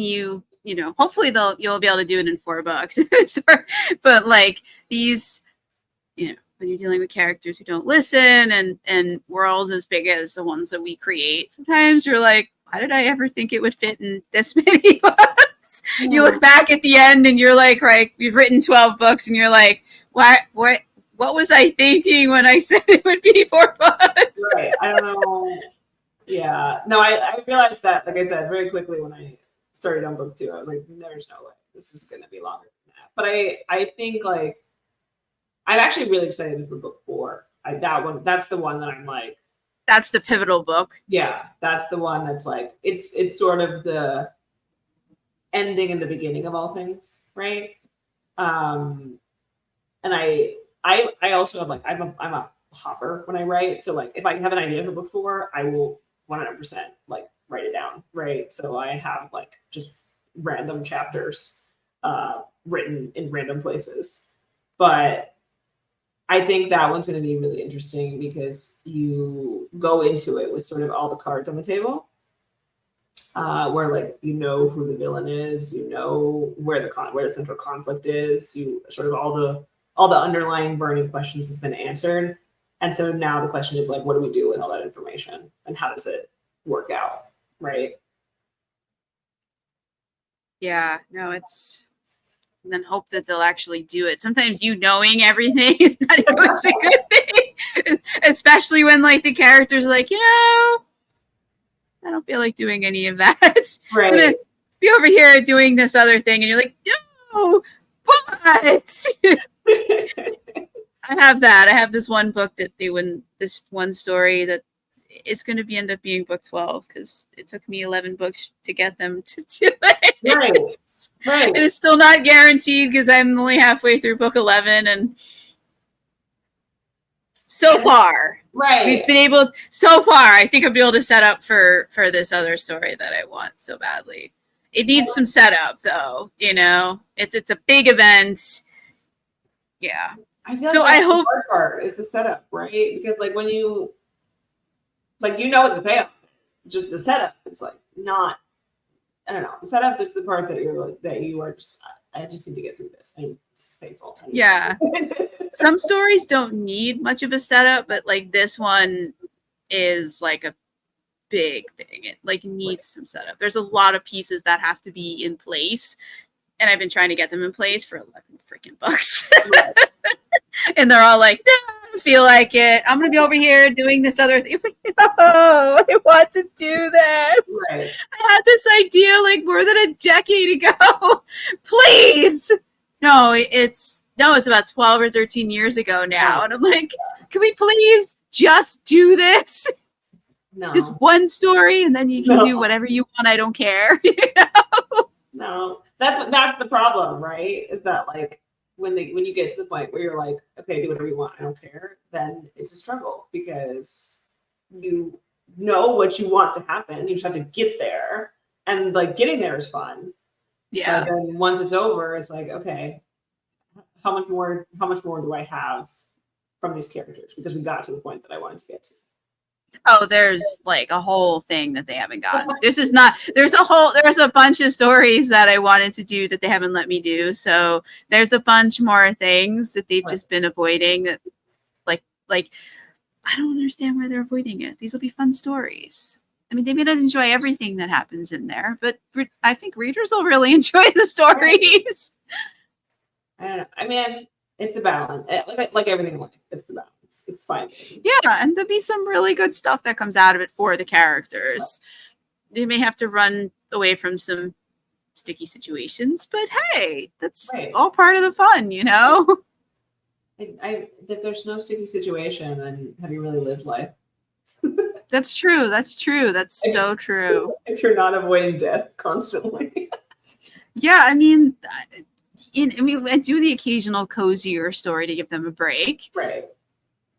hopefully you'll be able to do it in $4. But like these, when you're dealing with characters who don't listen and worlds as big as the ones that we create, sometimes you're like, why did I ever think it would fit in this many books? Yeah. You look back at the end and you're like, right, you've written 12 books and you're like, what was I thinking when I said it would be 4 books? Right. I don't know. Yeah. No, I realized that, like I said, very quickly when I started on book 2. I was like, there's no way this is going to be longer than that. But I think, like, I'm actually really excited for book 4. That's the one that I'm like, that's the pivotal book. Yeah, that's the one that's like, it's sort of the ending and the beginning of all things, right? And I also have, like, I'm a hopper when I write. So, like, if I have an idea for book 4, I will 100% like write it down, right? So I have, like, just random chapters written in random places. But I think that one's going to be really interesting, because you go into it with sort of all the cards on the table, where, like, who the villain is, where the central conflict is, sort of all the underlying burning questions have been answered. And so now the question is, like, what do we do with all that information, and how does it work out, right? Yeah, no, and then hope that they'll actually do it. Sometimes knowing everything is not always a good thing, especially when, like, the character's like, I don't feel like doing any of that. Right. I'm gonna be over here doing this other thing, and you're like, no, but I have that. I have this one book that this one story that it's going to end up being book 12, because it took me 11 books to get them to do it. Right. And it's still not guaranteed, because I'm only halfway through book 11, and so far. Right. We've been able, so far, I think I'll be able to set up for this other story that I want so badly. It needs some setup, though, you know? It's a big event. Yeah. I feel like So I hope... the hard part is the setup, right? Because, like, when you... Like, you know what the payoff is. Just the setup. It's, like, not... I don't know. The setup is the part that you're like, that you are just... I just need to get through this. This is painful. Yeah. Some stories don't need much of a setup, but like this one is like a big thing. It like needs some setup. There's a lot of pieces that have to be in place, and I've been trying to get them in place for 11 freaking bucks. Right. And they're all like, no, I don't feel like it. I'm gonna be over here doing this other thing. Like, no, I want to do this. Right. I had this idea like more than a decade ago. Please. No, it's about 12 or 13 years ago now. And I'm like, can we please just do this? No. Just one story, and then you can do whatever you want. I don't care. You know? No. That's the problem, right? Is that like when you get to the point where you're like, okay, do whatever you want, I don't care, then it's a struggle because you know what you want to happen. You just have to get there. And like getting there is fun. Yeah. But then once it's over, it's like, okay, how much more do I have from these characters? Because we got to the point that I wanted to get to. Oh, there's like a whole thing that they haven't gotten. There's a bunch of stories that I wanted to do that they haven't let me do. So there's a bunch more things that they've just been avoiding that like I don't understand why they're avoiding it. These will be fun stories. I mean, they may not enjoy everything that happens in there, but I think readers will really enjoy the stories. I don't know. I mean, it's the balance. Like everything in life, it's the balance. It's fine. Yeah, and there'll be some really good stuff that comes out of it for the characters. Right. They may have to run away from some sticky situations, but hey, that's all part of the fun, you know? If there's no sticky situation, then have you really lived life? That's true. That's so true. If you're not avoiding death constantly. Yeah, I mean, I do the occasional cozier story to give them a break. Right.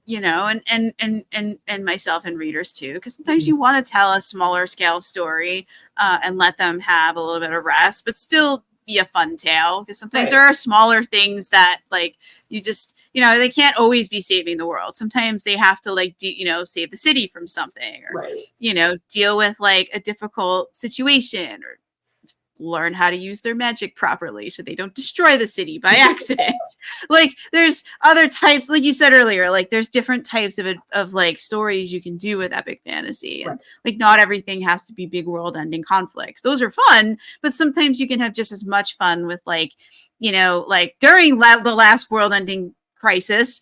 You know, and myself and readers too, because sometimes you want to tell a smaller scale story and let them have a little bit of rest, but still be a fun tale. Because sometimes there are smaller things that like you just, you know, they can't always be saving the world. Sometimes they have to like, save the city from something, or deal with like a difficult situation, or learn how to use their magic properly so they don't destroy the city by accident. Like there's other types, like you said earlier, like there's different types of like stories you can do with epic fantasy. And like not everything has to be big world ending conflicts. Those are fun, but sometimes you can have just as much fun with like, like during the last world ending crisis,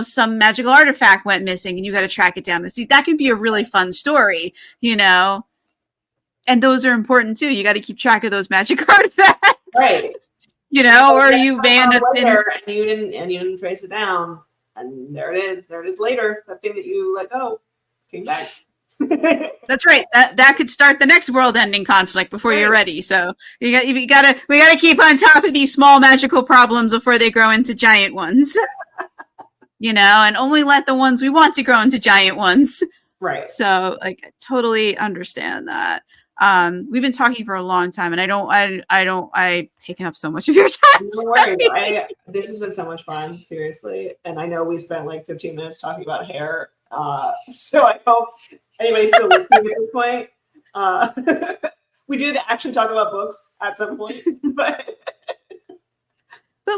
some magical artifact went missing and you got to track it down to see. That can be a really fun story, and those are important too. You got to keep track of those magic artifacts, right? Or you may end up in and you didn't trace it down, and there it is later. That thing that you let go came back. That's right. That could start the next world-ending conflict before you're ready. So we gotta keep on top of these small magical problems before they grow into giant ones. And only let the ones we want to grow into giant ones. Right. So like, I totally understand that. We've been talking for a long time, and I've taken up so much of your time. No worries. This has been so much fun, seriously. And I know we spent like 15 minutes talking about hair. So I hope anybody's still listening at this point. We did actually talk about books at some point, but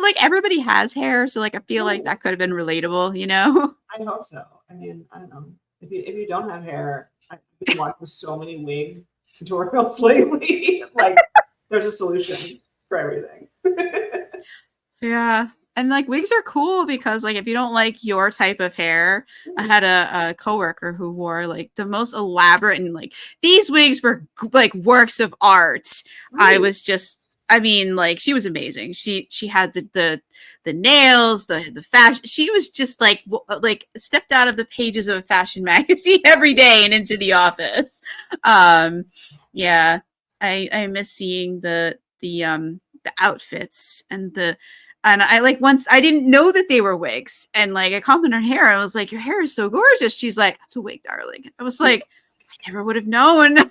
like everybody has hair, so like I feel like that could have been relatable, I hope so. I mean, I don't know. If you don't have hair, I've been watching so many wig tutorials lately. Like there's a solution for everything. Yeah. And like wigs are cool because like if you don't like your type of hair, I had a coworker who wore like the most elaborate, and like these wigs were like works of art. Like she was amazing. She had the nails, the fashion. She was just like stepped out of the pages of a fashion magazine every day and into the office. Yeah, I miss seeing the outfits and the And I like once I didn't know that they were wigs, and like I complimented her hair. I was like, "Your hair is so gorgeous." She's like, "It's a wig, darling." I was like, "I never would have known. I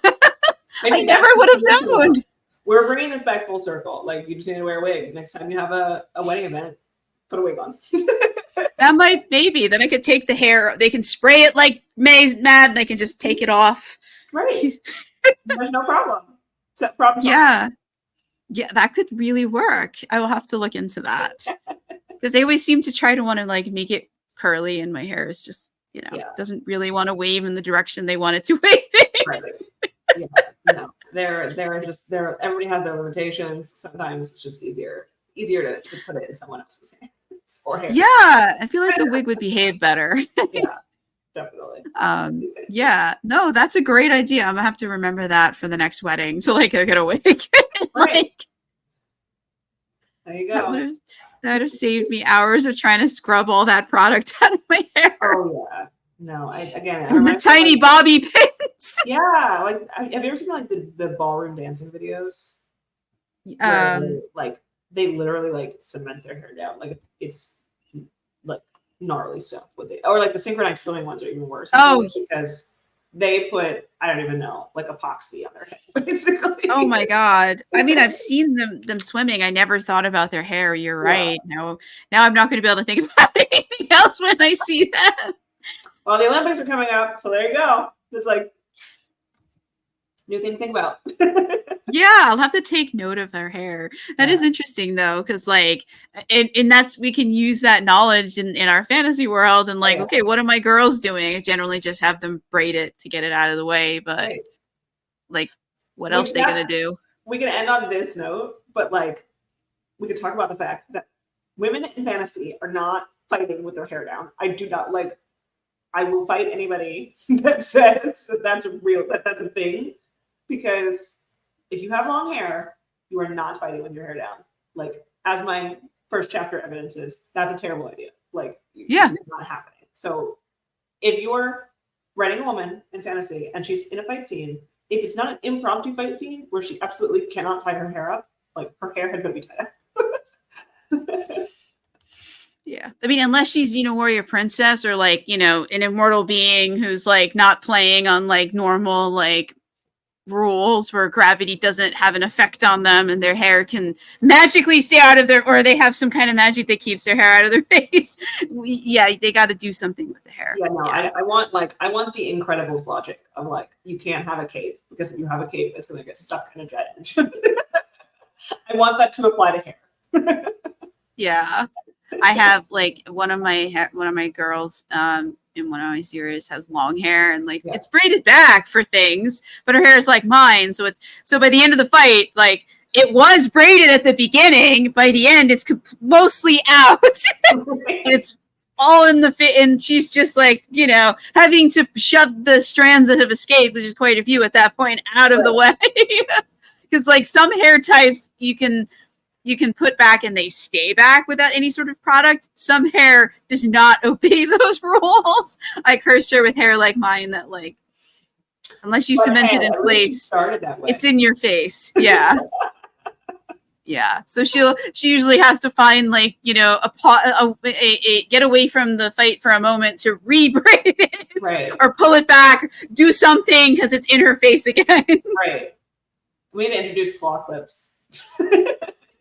Maybe never that's would the have tradition, known." though. We're bringing this back full circle. Like, you just need to wear a wig. Next time you have a wedding event, put a wig on. That might maybe. Then I could take the hair. They can spray it like mad, and I can just take it off. Right. There's no problem. Problem solved. Yeah. Yeah, that could really work. I will have to look into that. Because they always seem to try to want to like make it curly, and my hair is just, doesn't really want to wave in the direction they want it to wave. Right. Yeah. No. They're everybody has their limitations. Sometimes it's just easier to put it in someone else's hands or hair. Yeah, I feel like the wig would behave better. Yeah, definitely. Yeah, no, that's a great idea. I'm gonna have to remember that for the next wedding. So like I get a wig. Like there you go. That would have saved me hours of trying to scrub all that product out of my hair. Oh yeah. No, and the tiny bobby pins. Yeah, like have you ever seen like the ballroom dancing videos? Like they literally like cement their hair down. Like it's like gnarly stuff with it. Or like the synchronized swimming ones are even worse. Oh, because they put, I don't even know, like epoxy on their head, basically. Oh my God. I mean, I've seen them swimming. I never thought about their hair. You're right. Now I'm not going to be able to think about anything else when I see that. Well, the Olympics are coming up, so there you go. There's like new thing to think about. Yeah, I'll have to take note of her hair. That is interesting though, because like, and that's, we can use that knowledge in our fantasy world, and like, okay, what are my girls doing? I generally just have them braid it to get it out of the way, but like, what else are they gonna do? We can end on this note, but like, we could talk about the fact that women in fantasy are not fighting with their hair down. I do not like. I will fight anybody that says that that's a thing, because if you have long hair, you are not fighting with your hair down. Like, as my first chapter evidences, that's a terrible idea. Like, it's not happening. So if you're writing a woman in fantasy and she's in a fight scene, if it's not an impromptu fight scene where she absolutely cannot tie her hair up, like her hair had better be tied up. Yeah. I mean, unless she's, warrior princess, or like, an immortal being who's like not playing on like normal like rules where gravity doesn't have an effect on them and their hair can magically stay out of their, or they have some kind of magic that keeps their hair out of their face. They got to do something with the hair. Yeah, no, I want the Incredibles logic of like, you can't have a cape, because if you have a cape, it's going to get stuck in a jet engine. I want that to apply to hair. Yeah. I have like one of my girls in one of my series has long hair, and like it's braided back for things, but her hair is like mine. So by the end of the fight, like it was braided at the beginning. By the end, it's mostly out. And it's all in the fit, and she's just like, having to shove the strands that have escaped, which is quite a few at that point, out of the way. Because like some hair types you can put back and they stay back without any sort of product. Some hair does not obey those rules. I cursed her with hair like mine that like, unless you cement it in place, it's in your face. Yeah. Yeah. So she usually has to find like, a get away from the fight for a moment to re-braid it, or pull it back, do something, because it's in her face again. Right. We need to introduce claw clips.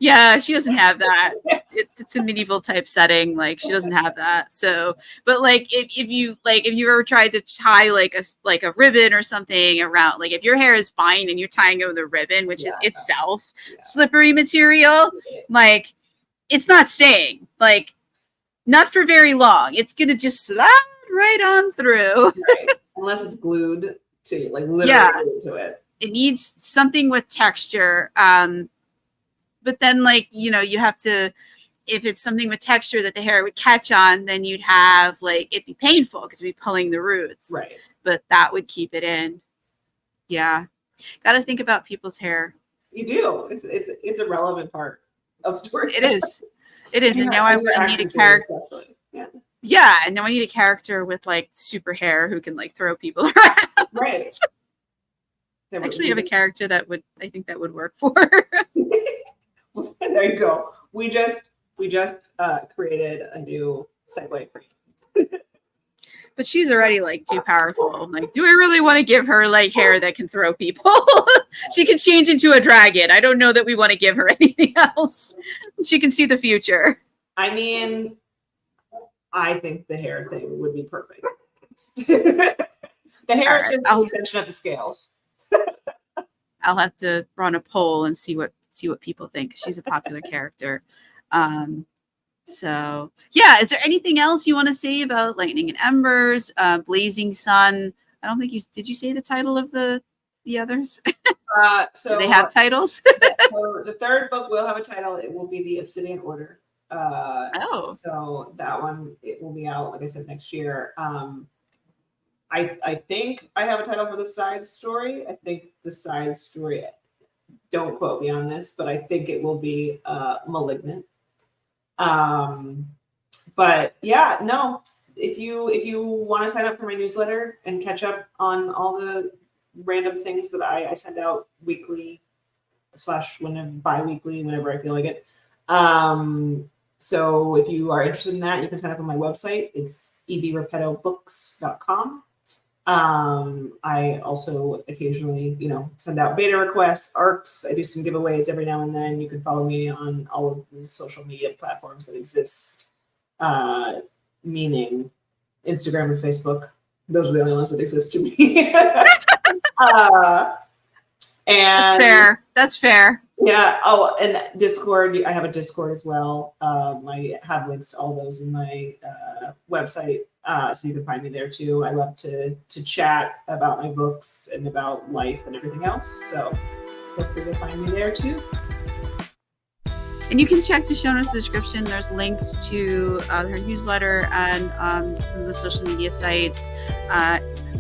Yeah, she doesn't have that. It's a medieval type setting. Like, she doesn't have that. So, but like if you ever tried to tie like a ribbon or something around, like if your hair is fine and you're tying it with a ribbon, which is itself slippery material, like it's not staying. Like, not for very long. It's gonna just slide right on through. Right. Unless it's glued to, like, literally glued to it. It needs something with texture. But then, like, you have to, if it's something with texture that the hair would catch on, then you'd have, like, it'd be painful because we'd be pulling the roots. Right. But that would keep it in. Yeah. Got to think about people's hair. You do. It's a relevant part of storytelling. It is. It is. And now I need a character. Yeah. And now I need a character with, like, super hair who can, like, throw people around. Right. I actually have a character I think that would work for her. Well, there you go. We just We just created a new segue for you. But she's already like too powerful. Like, do I really want to give her like hair that can throw people? She can change into a dragon. I don't know that we want to give her anything else. She can see the future. I mean, I think the hair thing would be perfect. The hair is just an extension of the scales. I'll have to run a poll and see what people think. She's a popular character. So yeah, is there anything else you want to say about Lightning and Embers, Blazing Sun? I don't think did you say the title of the others? So do they have titles? So the third book will have a title. It will be the Obsidian Order. So that one, it will be out, like I said, next year. I think I have a title for the side story. I think the side story, don't quote me on this, but I think it will be Malignant. But yeah, no, if you want to sign up for my newsletter and catch up on all the random things that I send out weekly / bi-weekly, whenever I feel like it. So if you are interested in that, you can sign up on my website. It's ebrepetobooks.com. I also occasionally, send out beta requests, ARCs. I do some giveaways every now and then. You can follow me on all of the social media platforms that exist, meaning Instagram and Facebook. Those are the only ones that exist to me. And That's fair. Yeah. Oh, and Discord. I have a Discord as well. I have links to all those in my website, so you can find me there too. I love to chat about my books and about life and everything else. So feel free to find me there too. And you can check the show notes description. There's links to her newsletter and some of the social media sites.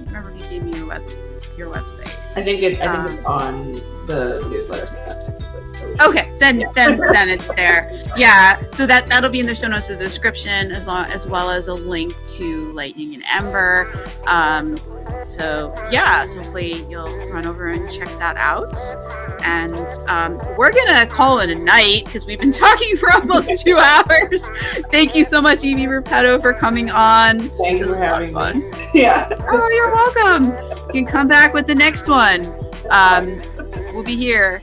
Remember, if you gave me your website. I think it's on the newsletter site technically. So okay, then it's there. Yeah, so that'll be in the show notes of the description as well as a link to Lightning and Ember. So hopefully you'll run over and check that out. And we're gonna call it a night because we've been talking for almost 2 hours. Thank you so much, Evie Repetto, for coming on. Thank you for having me. Yeah. Oh, you're welcome. You can come back with the next one. We'll be here.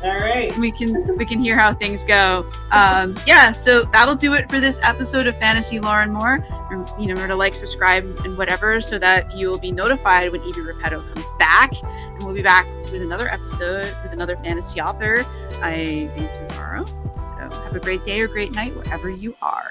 All right. We can hear how things go. So that'll do it for this episode of Fantasy Lore and More. Remember to like, subscribe, and whatever, so that you'll be notified when Evie Repetto comes back. And we'll be back with another episode with another fantasy author, I think tomorrow. So have a great day or great night wherever you are.